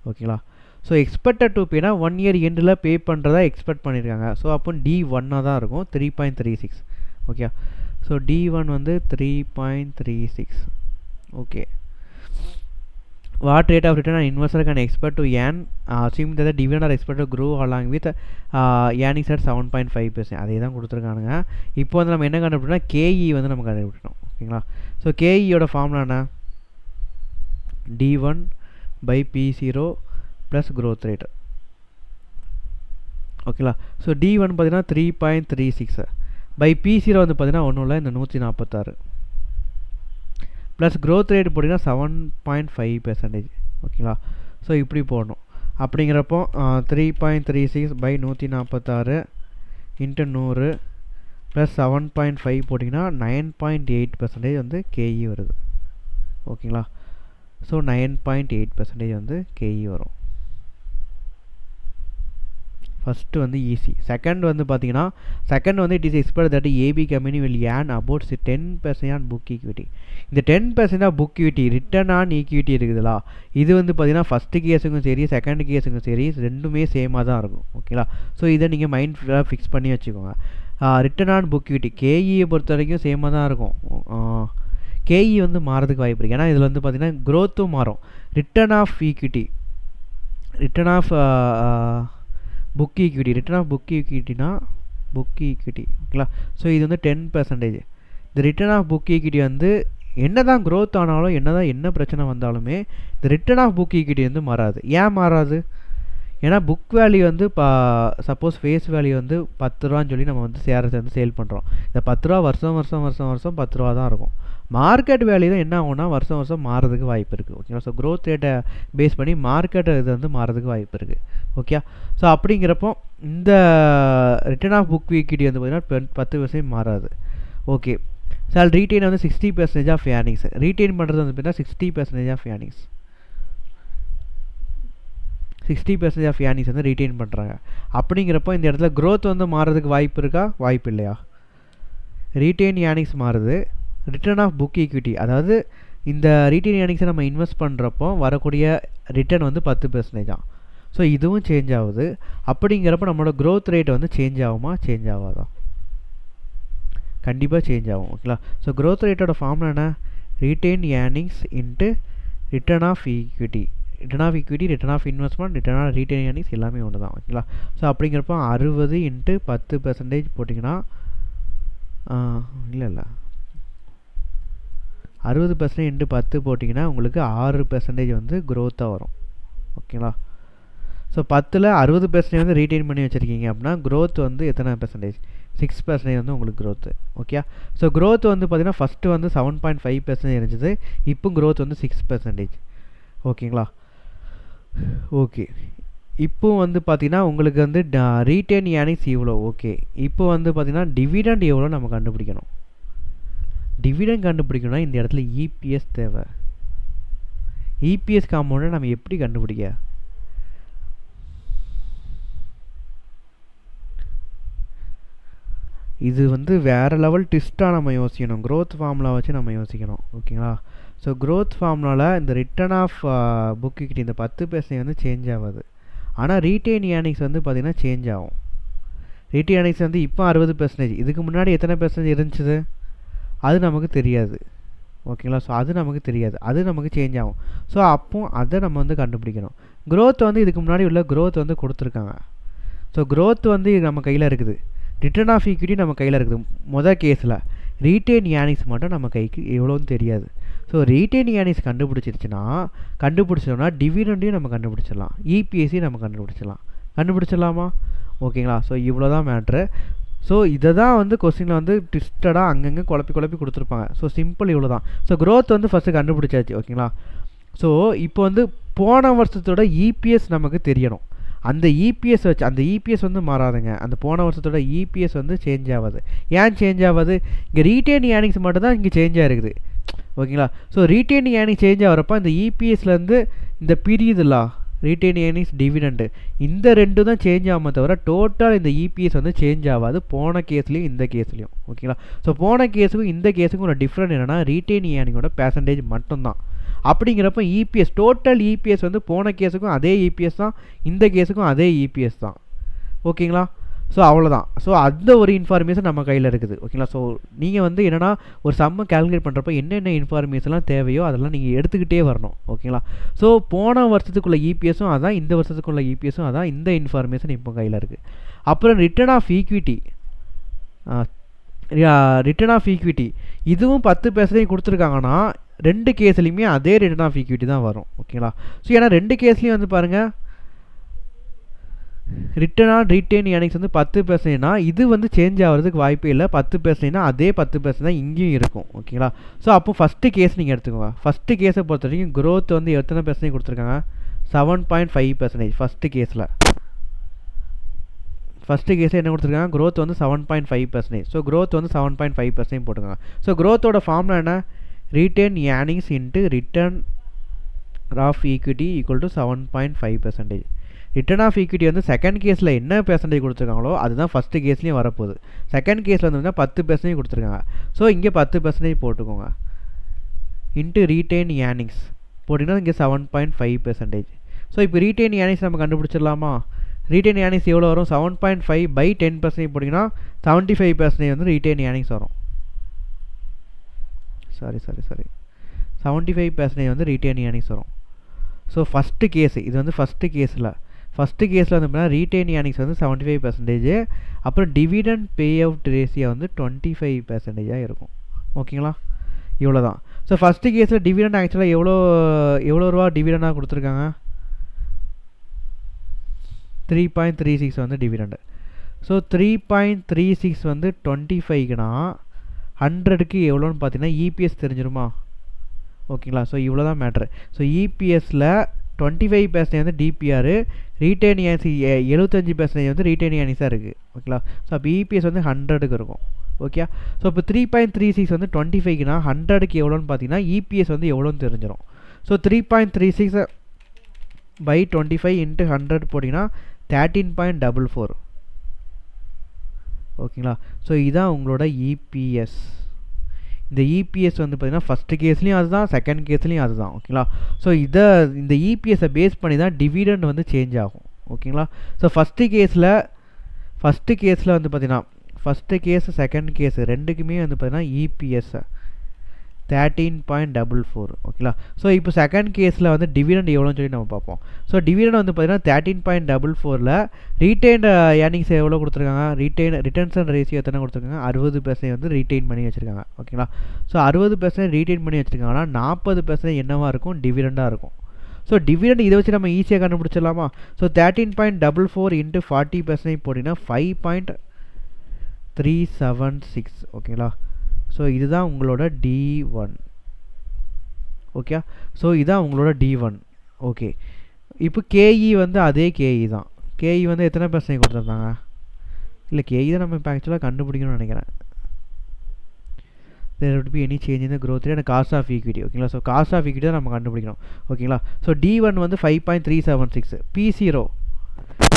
ஓகேங்களா? ஸோ expected to payனா 1 year எண்டில் பே பண்ணுறதா எக்ஸ்பெக்ட் பண்ணியிருக்காங்க. ஸோ அப்போ D1 தான் இருக்கும், 3.36. ஓகே. ஸோ D1 வந்து 3.36. Okay. What rate of return an investor can expect to earn assuming that the dividend are expected to grow along with earnings at 7.5%. அதே தான் கொடுத்துருக்கானுங்க. இப்போ வந்து நம்ம என்ன கண்டுபிடிக்கணும்? கேஇ வந்து நம்ம கண்டுபிடிக்கணும். ஓகேங்களா? ஸோ கேஇயோட ஃபார்முலா என்ன? D1/P0 + growth rate. ஓகேங்களா? ஸோ D1 பார்த்தீங்கன்னா 3.36 பை P0 வந்து பார்த்தீங்கன்னா ஒன்றும் இல்லை, இந்த 146 ப்ளஸ் க்ரோத் ரேட் போட்டிங்கன்னா 7.5%. ஓகேங்களா? ஸோ இப்படி போடணும். அப்படிங்கிறப்போ 3.36/146 இன்ட்டு 100 ப்ளஸ் 7.5 போட்டிங்கன்னா 9.8% வந்து கேஇ வருது. ஓகேங்களா? ஸோ 9.8% வந்து கேஇ வரும். ஃபஸ்ட்டு வந்து ஈஸி. செகண்ட் வந்து பார்த்தீங்கன்னா it is expected that AB company will earn about 10% on book equity. இந்த 10% of book equity return on equity இருக்குதுல்ல, இது வந்து பார்த்தீங்கன்னா ஃபஸ்ட்டு கேஸுக்கும் சரி செகண்ட் கேஸுக்கும் சரி ரெண்டுமே சேமாக தான் இருக்கும். ஓகேங்களா? ஸோ இதை நீங்கள் மைண்ட் ஃபுல்லாக ஃபிக்ஸ் பண்ணி வச்சுக்கோங்க. ரிட்டர்ன் ஆன் புக் ஈக்விட்டி கேஇயை பொறுத்த வரைக்கும் சேமாக தான் இருக்கும். கேஇ வந்து மாறதுக்கு வாய்ப்பு இருக்குது. ஏன்னா இதில் வந்து பார்த்தீங்கன்னா க்ரோத்தும் மாறும். Return of equity book equity return of book ஈக்விட்டினா புக் ஈக்விட்டி. ஓகேங்களா? ஸோ இது வந்து 10%. இந்த ரிட்டர்ன் ஆஃப் புக் ஈக்விட்டி வந்து என்ன தான் க்ரோத் ஆனாலும் என்ன பிரச்சனை வந்தாலுமே இந்த ரிட்டர்ன் ஆஃப் புக் ஈக்விட்டி வந்து மாறாது. ஏன் மாறாது? ஏன்னா புக் வேல்யூ வந்து சப்போஸ் ஃபேஸ் வேல்யூ வந்து 10 ரூபான்னு சொல்லி நம்ம வந்து ஷேரை வந்து சேல் பண்ணுறோம். இந்த 10 ரூபா வருஷம் 10 ரூபா தான் இருக்கும். மார்க்கெட் வேல்யூ தான் என்ன ஆகும்னா வருஷம் மாறதுக்கு வாய்ப்பு இருக்குது. ஓகேங்களா? ஸோ க்ரோத் ரேட்டை பேஸ் பண்ணி மார்க்கெட் இது வந்து மாறதுக்கு வாய்ப்பு இருக்குது. ஓகே. ஸோ அப்படிங்கிறப்போ இந்த ரிட்டர்ன் ஆஃப் புக் ஈக்விட்டி வந்து பார்த்திங்கன்னா 10% மாறாது. ஓகே. ஸோ ரீட்டைன் வந்து 60% ஆஃப் ஏர்னிங்ஸ். ரீட்டைன் பண்ணுறது வந்து பார்த்தீங்கன்னா 60% ஆஃப் ஏர்னிங்ஸ். 60% ஆஃப் ஏர்னிங்ஸ் வந்து ரீட்டைன் பண்ணுறாங்க. அப்படிங்கிறப்போ இந்த இடத்துல க்ரோத் வந்து மாறதுக்கு வாய்ப்பு இருக்கா? வாய்ப்பு இல்லையா? ரீட்டைன் ஏர்னிங்ஸ் மாறுது. ரிட்டர்ன் ஆஃப் புக் ஈக்விட்டி, அதாவது இந்த ரீட்டைன் ஏர்னிங்ஸை நம்ம இன்வெஸ்ட் பண்ணுறப்போ வரக்கூடிய ரிட்டர்ன் வந்து 10% தான். ஸோ இதுவும் சேஞ்ச் ஆகுது. அப்படிங்கிறப்ப நம்மளோட க்ரோத் ரேட் வந்து சேஞ்ச் ஆகுமா? சேஞ்ச் ஆகாதா? கண்டிப்பாக சேஞ்ச் ஆகும். ஓகேங்களா? ஸோ க்ரோத் ரேட்டோட ஃபார்முலா என்ன? Retain earnings into return of equity. Return of equity, return of investment, return of retain earnings எல்லாமே ஒன்று தான். ஓகேங்களா? ஸோ அப்படிங்கிறப்போ 60 இன்ட்டு 10% போட்டிங்கன்னா இல்லை 60% இன்ட்டு 10 போட்டிங்கன்னா உங்களுக்கு 6% வந்து க்ரோத்தாக வரும். ஓகேங்களா? ஸோ 10ல் 60% வந்து ரீட்டைன் பண்ணி வச்சுருக்கீங்க அப்படின்னா க்ரோத் வந்து எத்தனை பெர்சன்டேஜ்? 6% வந்து உங்களுக்கு க்ரோத்து. ஓகே. ஸோ க்ரோத் வந்து பார்த்திங்கன்னா ஃபஸ்ட்டு வந்து 7.5% இருந்துச்சு. இப்போ க்ரோத் வந்து 6%. ஓகேங்களா? ஓகே. இப்போ வந்து பார்த்திங்கன்னா உங்களுக்கு வந்து ரீட்டைன் ஏர்னிங்ஸ் இவ்வளோ. ஓகே. இப்போ வந்து பார்த்திங்கன்னா டிவிடெண்ட் எவ்வளோ நம்ம கண்டுபிடிக்கணும். டிவிடெண்ட் கண்டுபிடிக்கணும்னா இந்த இடத்துல இபிஎஸ் தேவை. இபிஎஸ் காம்பவுண்டை நம்ம எப்படி கண்டுபிடிக்க? இது வந்து வேறு லெவல் ட்விஸ்ட்டாக நம்ம யோசிக்கணும். க்ரோத் ஃபார்முலா வச்சு நம்ம யோசிக்கணும். ஓகேங்களா? ஸோ க்ரோத் ஃபார்முலாவில் இந்த ரிட்டர்ன் ஆஃப் புக் ஈக்விட்டி இந்த 10% வந்து சேஞ்ச் ஆகாது. ஆனால் ரீட்டைன் ஏர்னிங்ஸ் வந்து பார்த்திங்கன்னா சேஞ்ச் ஆகும். ரீட்டைன் ஏர்னிங்ஸ் வந்து இப்போ 60%. இதுக்கு முன்னாடி எத்தனை பெர்சன்டேஜ் இருந்துச்சு அது நமக்கு தெரியாது. ஓகேங்களா? ஸோ அது நமக்கு தெரியாது. அது நமக்கு சேஞ்ச் ஆகும். ஸோ அப்போ அதை நம்ம வந்து கண்டுபிடிக்கணும். க்ரோத் வந்து இதுக்கு முன்னாடி உள்ள க்ரோத் வந்து கொடுத்துருக்காங்க. ஸோ க்ரோத் வந்து நம்ம கையில் இருக்குது. ரிட்டர்ன் ஆஃப் ஈக்விட்டி நம்ம கையில் இருக்குது. மொதல் கேஸில் ரீட்டைன் ஏர்னிங்ஸ் மட்டும் நம்ம கைக்கு எவ்வளோன்னு தெரியாது. ஸோ ரீட்டைன் ஏர்னிங்ஸ் கண்டுபிடிச்சோன்னா டிவிடெண்டையும் நம்ம கண்டுபிடிச்சிடலாம். இபிஎஸ்சியும் நம்ம கண்டுபிடிச்சிடலாமா? ஓகேங்களா? ஸோ இவ்வளோ தான் மேட்ரு. ஸோ இதை தான் வந்து கொஸ்டினில் வந்து ட்விஸ்டடாக அங்கங்கே குழப்பி கொடுத்துருப்பாங்க. ஸோ சிம்பிள் இவ்வளோ தான். ஸோ க்ரோத் வந்து ஃபஸ்ட்டு கண்டுபிடிச்சாச்சு. ஓகேங்களா? ஸோ இப்போ வந்து போன வருஷத்தோட இபிஎஸ் நமக்கு தெரியணும். அந்த இபிஎஸ் வச்சு அந்த இபிஎஸ் வந்து மாறாதுங்க. அந்த போன வருஷத்தோட இபிஎஸ் வந்து சேஞ்ச் ஆகாது. ஏன் சேஞ்ச் ஆகாது? இங்கே ரீட்டைன் ஏர்னிங்ஸ் மட்டும் தான் இங்கே சேஞ்ச் ஆகிருக்குது. ஓகேங்களா? ஸோ ரீட்டைன் ஏர்னிங்ஸ் சேஞ்ச் ஆகிறப்ப இந்த இபிஎஸ்லேருந்து இந்த பிரியுதுல்லா ரீட்டைன் ஏர்னிங்ஸ் டிவிடெண்டு இந்த ரெண்டு தான் சேஞ்ச் ஆகாமல் தவிர டோட்டல் இந்த இபிஎஸ் வந்து சேஞ்ச் ஆகாது. போன கேஸ்லேயும் இந்த கேஸ்லேயும். ஓகேங்களா? ஸோ போன கேஸுக்கும் இந்த கேஸுக்கும் ஒரு டிஃப்ரெண்ட் என்னென்னா ரீட்டைன் ஏர்னிங்கோட பெர்சன்டேஜ் மட்டும்தான். அப்படிங்கிறப்ப இபிஎஸ் டோட்டல் இபிஎஸ் வந்து போன கேஸுக்கும் அதே இபிஎஸ் தான், இந்த கேஸுக்கும் அதே இபிஎஸ் தான். ஓகேங்களா? ஸோ அவ்வளோதான். ஸோ அந்த ஒரு இன்ஃபார்மேஷன் நம்ம கையில் இருக்குது. ஓகேங்களா? ஸோ நீங்கள் வந்து என்னென்னா ஒரு சம்மை கேல்குலேட் பண்ணுறப்ப என்னென்ன இன்ஃபார்மேஷன்லாம் தேவையோ அதெல்லாம் நீங்கள் எடுத்துக்கிட்டே வரணும். ஓகேங்களா? ஸோ போன வருஷத்துக்குள்ள இபிஎஸும் அதான், இந்த வருஷத்துக்குள்ள இபிஎஸும் அதான். இந்த இன்ஃபார்மேஷன் இப்போ கையில் இருக்குது. அப்புறம் ரிட்டர்ன் ஆஃப் ஈக்விட்டி இதுவும் 10% கொடுத்துருக்காங்கன்னா ரெண்டு கேஸ்லையுமே அதே ரிட்டர்ன் ஆஃப் ஈக்விட்டி தான் வரும். ஓகேங்களா? ஸோ ஏன்னா ரெண்டு கேஸ்லேயும் வந்து பாருங்கள் ரீட்டைன் ஏர்னிங்ஸ் வந்து 10%னா இது வந்து சேஞ்ச் ஆகிறதுக்கு வாய்ப்பே இல்லை. 10%னா அதே 10% தான் இங்கேயும் இருக்கும். ஓகேங்களா? ஸோ அப்போ ஃபஸ்ட்டு கேஸ் நீங்கள் எடுத்துக்கோங்க. ஃபஸ்ட்டு கேஸை பொறுத்த வரைக்கும் க்ரோத் வந்து எத்தனை பெர்சன்டேஜ் கொடுத்துருக்காங்க? 7.5%. ஃபஸ்ட்டு கேஸில் என்ன கொடுத்துருக்காங்க? க்ரோத் வந்து 7.5%. ஸோ க்ரோத் வந்து 7.5% போட்டுருக்காங்க. ஸோ க்ரோத்தோட ஃபார்முலா என்ன? Retain earnings into return of equity equal to 7.5%. Return of equity வந்து செகண்ட் கேஸில் என்ன பெர்சன்டேஜ் கொடுத்துருக்காங்களோ அதுதான் ஃபஸ்ட்டு கேஸ்லேயும் வரப்போகுது. செகண்ட் கேஸில் வந்து 10% கொடுத்துருக்காங்க. ஸோ இங்கே 10% போட்டுக்கோங்க. இன்ட்டு ரீட்டைன் ஏர்னிங்ஸ் போட்டிங்கன்னா இங்கே 7.5%. ஸோ இப்போ ரீட்டைன் ஏர்னிங்ஸ் நம்ம கண்டுபிடிச்சிடலாமா? ரீட்டைன் ஏர்னிங்ஸ் எவ்வளோ வரும்? 7.5/10% போட்டிங்கன்னா 75% வந்து ரீட்டைன் ஏர்னிங்ஸ் வரும். சாரி 75% வந்து ரீட்டைன் ஏர்னிங்ஸ் வரும். ஸோ ஃபஸ்ட்டு கேஸு இது வந்து ஃபஸ்ட்டு கேஸில் வந்து எப்படின்னா ரீட்டைன் ஏர்னிங்ஸ் வந்து 75%. அப்புறம் டிவிடெண்ட் பே அவுட் ரேஷியோ வந்து 25% இருக்கும். ஓகேங்களா? இவ்வளோ தான். ஸோ ஃபஸ்ட்டு கேஸில் டிவிடெண்ட் ஆக்சுவலாக எவ்வளோ ரூபா டிவிடெண்டாக கொடுத்துருக்காங்க? 3.36 வந்து டிவிடெண்டு. ஸோ 3.36 வந்து 25க்குனா 100க்கு எவ்வளோன்னு பார்த்தீங்கன்னா இபிஎஸ் தெரிஞ்சிருமா? ஓகேங்களா? ஸோ இவ்வளோ தான் மேட்ரு. ஸோ இபிஎஸ்சில் 25% வந்து டிபிஆர், ரீட்டைன் ஏர்னிங்ஸ் 75% வந்து ரீட்டைன் ஏர்னிங்ஸாக இருக்குது. ஓகேங்களா? ஸோ அப்போ இபிஎஸ் வந்து 100க்கு இருக்கும். ஓகே. ஸோ இப்போ 3.36 வந்து 25க்குனா 100க்கு எவ்வளோன்னு பார்த்தீங்கன்னா இபிஎஸ் வந்து எவ்வளோன்னு தெரிஞ்சிடும். ஸோ 3.36 by 25 into 100 போட்டிங்கன்னா 13.44. ஓகேங்களா? ஸோ இதுதான் உங்களோட இபிஎஸ். இந்த இபிஎஸ் வந்து பார்த்திங்கன்னா ஃபஸ்ட்டு கேஸ்லேயும் அதுதான், செகண்ட் கேஸ்லேயும் அதுதான். ஓகேங்களா? ஸோ இந்த இபிஎஸ்ஸை பேஸ் பண்ணி தான் டிவிடெண்ட் வந்து சேஞ்ச் ஆகும். ஓகேங்களா? ஸோ ஃபஸ்ட்டு கேஸில் வந்து பார்த்திங்கன்னா ஃபஸ்ட்டு கேஸ் செகண்ட் கேஸ் ரெண்டுக்குமே வந்து பார்த்திங்கன்னா இபிஎஸ் 13.44. ஓகேங்களா? ஸோ இப்போ செகண்ட் கேஸில் வந்து டிவிடெண்ட் எவ்வளோன்னு சொல்லி நம்ம பார்ப்போம். ஸோ டிவிடெண்ட் வந்து பார்த்திங்கன்னா 13.44ல் ரீட்டைன் ஏர்னிங்ஸ் எவ்வளோ கொடுத்துருக்காங்க? ரிட்டர்ன்ஸ் ரேஷியோ எத்தனை கொடுத்துருக்காங்க? 60% வந்து ரீட்டைன் பண்ணி வச்சுருக்காங்க. ஓகேங்களா? ஸோ 60% ரீட்டைன் பண்ணி வச்சுருக்காங்கன்னா 40% என்னவாக இருக்கும்? டிவிடெண்டாக இருக்கும். ஸோ டிவிடெண்ட் இதை வச்சு நம்ம ஈஸியாக கண்டுபிடிச்சிடலாமா? ஸோ 13.44 into 40% போட்டிங்கன்னா 5.376. ஓகேங்களா? ஸோ இதுதான் உங்களோட D1. ஓகே. ஸோ இதுதான் உங்களோட D1. ஓகே. இப்போ கேஇ வந்து அதே கேஇ தான். கேஇ வந்து எத்தனை % கொடுத்துருந்தாங்க? இல்லை கேஇ தான் நம்ம இப்போ ஆக்சுவலாக கண்டுபிடிக்கணும்னு நினைக்கிறேன். there would be any change in the growth rate and cost of equity. ஓகேங்களா? ஸோ காஸ்ட் ஆஃப் ஈக்விட்டி தான் நம்ம கண்டுபிடிக்கணும். ஓகேங்களா? ஸோ D1 வந்து 5.376.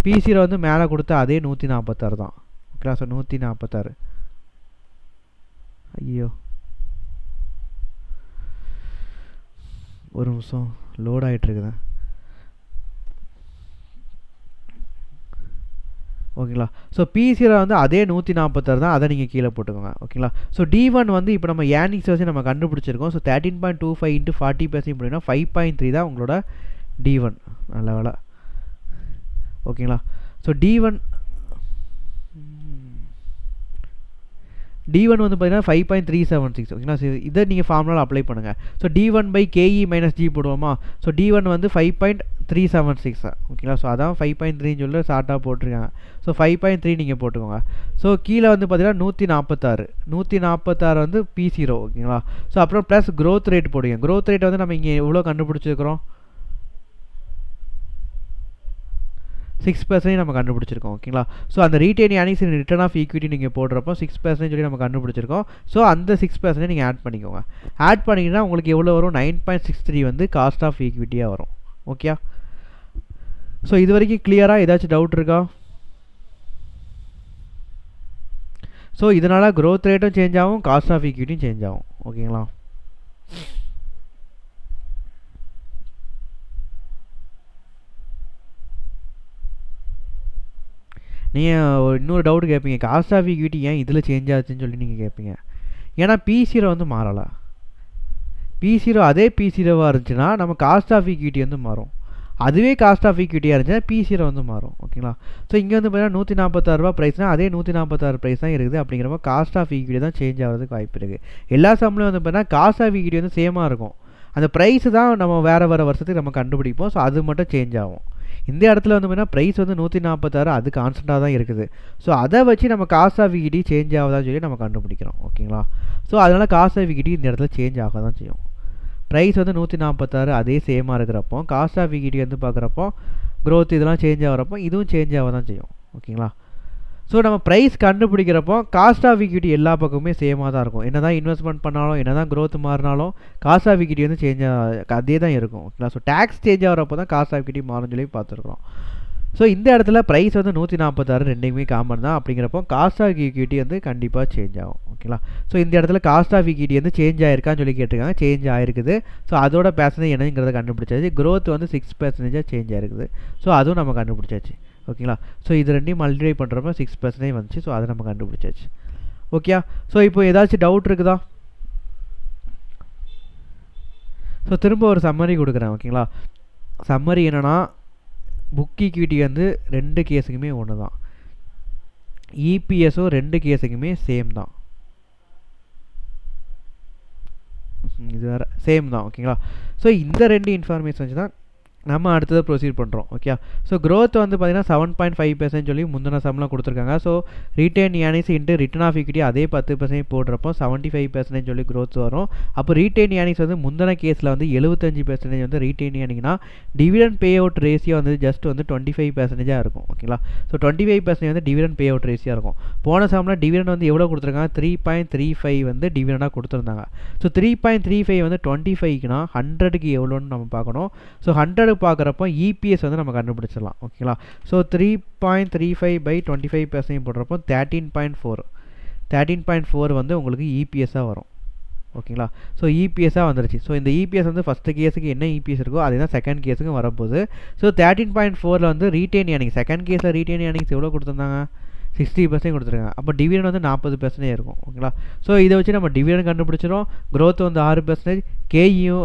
P0 வந்து மேலே கொடுத்த அதே 146 தான். ஓகேங்களா? ஸோ 146. ஐயோ ஒரு நிமிஷம் லோட் ஆகிட்டுருக்குது. ஓகேங்களா? ஸோ P0 வந்து அதே 146 தான், அதை நீங்கள் கீழே போட்டுக்கோங்க. ஓகேங்களா? ஸோ D1 வந்து இப்போ நம்ம ஏர்னிங்ஸ் வச்சு நம்ம கண்டுபிடிச்சிருக்கோம். ஸோ 13.25 into 40% அப்படின்னா 5.3 தான் உங்களோட D1. நல்ல வேலை. ஓகேங்களா? ஸோ D1 வந்து பார்த்தீங்கன்னா 5.376. ஓகேங்களா? ஸோ இதை நீங்கள் ஃபார்முலாவில் அப்ளை பண்ணுங்கள். So D1 by KE minus G போடுவோமா? ஸோ D1 வந்து 5.376. ஓகேங்களா? ஸோ அதான் 5.3ன்னு சொல்லி ஷார்ட்டாக போட்டிருக்காங்க. ஸோ 5.3 நீங்கள் போட்டுக்கோங்க. ஸோ கீழே வந்து பார்த்தீங்கன்னா 146 வந்து P0. ஓகேங்களா? ஸோ அப்புறம் ப்ளஸ் க்ரோத் ரேட் போடுங்க. க்ரோத் ரேட் வந்து நம்ம இங்கே எவ்வளோ கண்டுபிடிச்சிருக்கிறோம்? 6% நம்ம கண்டுபிடிச்சிருக்கோம். ஓகேங்களா? ஸோ அந்த retain earnings return of equity நீங்கள் போடுறப்போ 6% சொல்லி நம்ம கண்டுபிடிச்சிருக்கோம். ஸோ அந்த 6% நீங்கள் ஆட் பண்ணிக்கோங்க. ஆட் பண்ணிங்கன்னா உங்களுக்கு எவ்வளோ வரும்? 9.63 வந்து காஸ்ட் ஆஃப் ஈக்விட்டியாக வரும். ஓகே. ஸோ இது வரைக்கும் கிளியராக? ஏதாச்சும் டவுட் இருக்கா? ஸோ இதனால் க்ரோத் ரேட்டும் சேஞ்ச் ஆகும், காஸ்ட் ஆஃப் ஈக்விட்டியும் சேஞ்ச் ஆகும். ஓகேங்களா? நீங்கள் இன்னொரு டவுட் கேட்பீங்க, காஸ்ட் ஆஃப் ஈக்விட்டி ஏன் இதில் சேஞ்ச் ஆச்சுன்னு சொல்லி நீங்கள் கேட்பீங்க. ஏன்னா P0 வந்து மாறலை. P0 அதே P0வாக இருந்துச்சுன்னா நம்ம காஸ்ட் ஆஃப் ஈக்விட்டி வந்து மாறும். அதுவே காஸ்ட் ஆஃப் ஈக்விட்டியாக இருந்துச்சுன்னா P0 வந்து மாறும். ஓகேங்களா? ஸோ இங்கே வந்து பார்த்தீங்கன்னா 146 ரூபா ப்ரைஸ்னால் அதே 146 ப்ரைஸ் தான் இருக்குது. அப்படிங்கிறப்ப காஸ்ட் ஆஃப் ஈக்விட்டி தான் சேஞ்ச் ஆகிறதுக்கு வாய்ப்பு இருக்குது. எல்லா சம்பளம் வந்து பார்த்தீங்கன்னா காஸ்ட் ஆஃப் ஈக்விட்டி வந்து சேமாக இருக்கும். அந்த ப்ரைஸ் தான் நம்ம வேறு வருஷத்துக்கு நம்ம கண்டுபிடிப்போம். ஸோ அது மட்டும் சேஞ்ச் ஆகும். இந்த இடத்துல வந்து பார்த்தீங்கன்னா ப்ரைஸ் வந்து 146 அது கான்ஸ்டண்ட்டாக தான் இருக்குது. ஸோ அதை வச்சு நம்ம காஸ்ட் ஆஃப் ஈக்விட்டி சேஞ்ச் ஆகுதான்னு சொல்லி நம்ம கண்டுபிடிக்கிறோம். ஓகேங்களா? ஸோ அதனால் காஸ்ட் ஆஃப் ஈக்விட்டி இந்த இடத்துல சேஞ்ச் ஆக தான் செய்யும். ப்ரைஸ் வந்து 146 அதே சேமாக இருக்கிறப்போ காஸ்ட் ஆஃப் ஈக்விட்டி வந்து பார்க்குறப்போ க்ரோத் இதெல்லாம் சேஞ்ச் ஆகிறப்போ இதுவும் சேஞ்ச் ஆக தான் செய்யும். ஓகேங்களா? ஸோ நம்ம ப்ரைஸ் கண்டுபிடிக்கிறப்போ காஸ்ட் ஆஃப் ஈக்விட்டி எல்லா பக்கமுமே சேமாக தான் இருக்கும். என்ன தான் இன்வெஸ்ட்மெண்ட் பண்ணாலும் என்ன தான் க்ரோத் மாறினாலும் காஸ்ட் ஆஃப் ஈக்விட்டி வந்து சேஞ்ச் அதே தான் இருக்கும். ஓகேங்களா? ஸோ டேக்ஸ் சேஞ்ச் ஆகிறப்போ தான் காஸ்ட் ஆஃப் ஈக்விட்டி மாறும்னு சொல்லி பார்த்துருக்குறோம். ஸோ இந்த இடத்துல ப்ரைஸ் வந்து 146 ரெண்டுமே காமன் தான். அப்படிங்கிறப்போ காஸ்ட் ஆஃப் ஈக்விட்டி வந்து கண்டிப்பாக சேஞ்ச் ஆகும். ஓகேங்களா? ஸோ இந்த இடத்துல காஸ்ட் ஆஃப் ஈக்விட்டி வந்து சேஞ்ச் ஆயிருக்கான்னு சொல்லி கேட்டிருக்காங்க. சேஞ்ச் ஆயிருக்குது. ஸோ அதோட பேர்சன்டேஜ் என்னங்கிறத கண்டுபிடிச்சாச்சு. க்ரோத் வந்து 6% சேஞ்ச் ஆயிருக்குது. ஸோ அதுவும் நம்ம கண்டுபிடிச்சாச்சு. ஓகேங்களா? ஸோ இது ரெண்டையும் மல்டிப்ளை பண்ணுறப்ப 6% வந்துச்சு. ஸோ அதை நம்ம கண்டுபிடிச்சாச்சு. ஓகே. ஸோ இப்போ ஏதாச்சும் டவுட் இருக்குதா? ஸோ திரும்ப ஒரு சம்மரி கொடுக்குறேன். ஓகேங்களா? சம்மரி என்னென்னா புக் ஈக்விட்டி வந்து ரெண்டு கேஸுக்குமே ஒன்று தான். இபிஎஸும் ரெண்டு கேஸுக்குமே சேம் தான். இது வேறு சேம் தான். ஓகேங்களா? ஸோ இந்த 2 இன்ஃபர்மேஷன் வச்சு தான் நம்ம அடுத்தது ப்ரொசீட் பண்ணுறோம். ஓகே. ஸோ க்ரோத் வந்து பார்த்தீங்கன்னா 7.5% சொல்லி முந்தின சம்லாம் கொடுத்துருக்காங்க. So retain earnings into return of equity அதே 10% போடுறப்போ 75% சொல்லி க்ரோத் வரும். அப்போ ரீட்டைன் ஏர்னிங்ஸ் வந்து முந்தின கேஸில் வந்து 75% வந்து ரீட்டைன் ஏர்னிங்னா டிவிடெண்ட் பே அவுட் ரேஷியோ வந்து ஜஸ்ட் வந்து 25% இருக்கும். ஓகேங்களா? ஸோ 25% வந்து டிவிடெண்ட் பே அவுட் ரேஷியோ இருக்கும். போன சம்மில் டிவிடெண்ட் வந்து எவ்வளோ கொடுத்துருக்காங்க? 3.35 வந்து டிவிடெண்டாக கொடுத்துருந்தாங்க. ஸோ 3.35 வந்து 25க்குனா 100க்கு எவ்வளோன்னு நம்ம பார்க்கணும். ஸோ 100 பார்க்குறப்போ இபிஎஸ் வந்து நம்ம கண்டுபிடிச்சிடலாம். ஓகேங்களா? ஸோ 3.35/25% போடுறப்போ 13.4 வந்து உங்களுக்கு இபிஎஸ்ஸாக வரும். ஓகேங்களா? ஸோ இபிஎஸ்ஸாக வந்துருச்சு. ஸோ இந்த இபிஎஸ் வந்து ஃபஸ்ட்டு கேஸுக்கு என்ன இபிஎஸ் இருக்கோ அதே தான் செகண்ட் கேஸுக்கும் வரப்போகுது. ஸோ 13.4 வந்து ரீட்டைன் ஏர்னிங்ஸ் செகண்ட் கேஸில் ரீட்டைன் ஏர்னிங்ஸ் எவ்வளோ கொடுத்துருந்தாங்க? 60% கொடுத்துருக்காங்க. அப்போ டிவிடெண்ட் வந்து 40% இருக்கும். ஓகேங்களா? ஸோ இதை வச்சு நம்ம டிவிடெண்ட் கண்டுபிடிச்சிடும். க்ரோத் வந்து 6%, கேஇயும்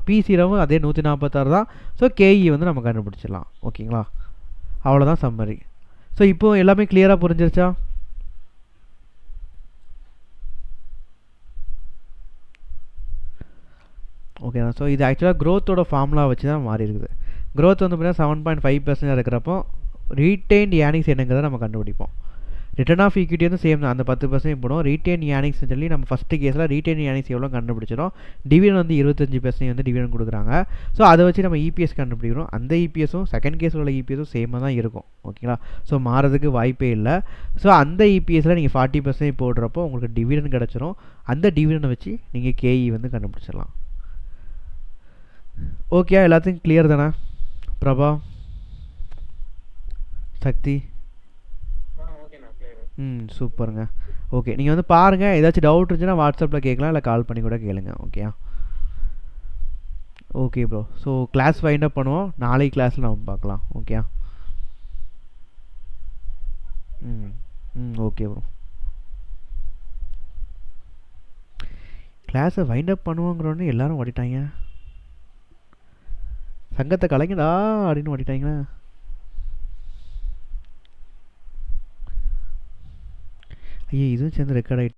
பிசிரவும் அதே 146 தான். ஸோ கேஇ வந்து நம்ம கண்டுபிடிச்சிடலாம். ஓகேங்களா? அவ்வளோதான் சம்மரி. ஸோ இப்போ எல்லாமே கிளியராக புரிஞ்சிருச்சா? ஓகே. ஸோ இது ஆக்சுவலாக க்ரோத்தோட ஃபார்முலா வச்சு தான் மாறி இருக்குது. க்ரோத் வந்து பார்த்தீங்கன்னா 7.5% இருக்கிறப்போ ரீட்டைன்ட் ஏர்னிங்ஸ் என்னங்கிறத நம்ம கண்டுபிடிப்போம். ரிட்டர்ன் ஆஃப் ஈக்விட்டி வந்து சேம் தான். அந்த 10% போடும். ரீட்டைன் ஏர்னிங்ஸ்னு சொல்லி நம்ம ஃபஸ்ட்டு கேஸில் ரீட்டைன் ஏர்னிங்ஸ் எவ்வளோ கண்டுபிடிச்சிடும். டிவிடெண்ட் வந்து 25% வந்து டிவிடெண்ட் கொடுக்குறாங்க. ஸோ அதை வச்சு நம்ம இபிஎஸ் கண்டுபிடிக்கிறோம். அந்த இபிஎஸும் செகண்ட் கேஸில் உள்ள இபிஎஸும் சேமாக தான் இருக்கும். ஓகேங்களா? ஸோ மாறதுக்கு வாய்ப்பே இல்லை. ஸோ அந்த இபிஎஸில் நீங்கள் 40% போடுறப்போ உங்களுக்கு டிவிடெண்ட் கிடச்சிரும். அந்த டிவிடெண்டை வச்சு நீங்கள் கேஇ வந்து கண்டுபிடிச்சிடலாம். ஓகே. எல்லாத்துக்கும் கிளியர் தானே? பிரபா, சக்தி, சூப்பருங்க. ஓகே. நீங்கள் வந்து பாருங்கள். ஏதாச்சும் டவுட் இருந்துச்சுன்னா வாட்ஸ்அப்பில் கேட்கலாம், இல்லை கால் பண்ணி கூட கேளுங்க. Okay. Okay bro. So class find up பண்ணுவோம். நாளைக்கு கிளாஸில் நம்ம பார்க்கலாம். ஓகே. Okay bro. கிளாஸை வைண்ட் அப் பண்ணுவோங்கிறோன்னு எல்லாரும் ஓடிட்டாங்க. சங்கத்தை கலைங்கடா அப்படின்னு ஓடிட்டாங்களா? ஐயோ, இதுவும் சேர்ந்து ரெக்கார்ட் ஆகிட்டு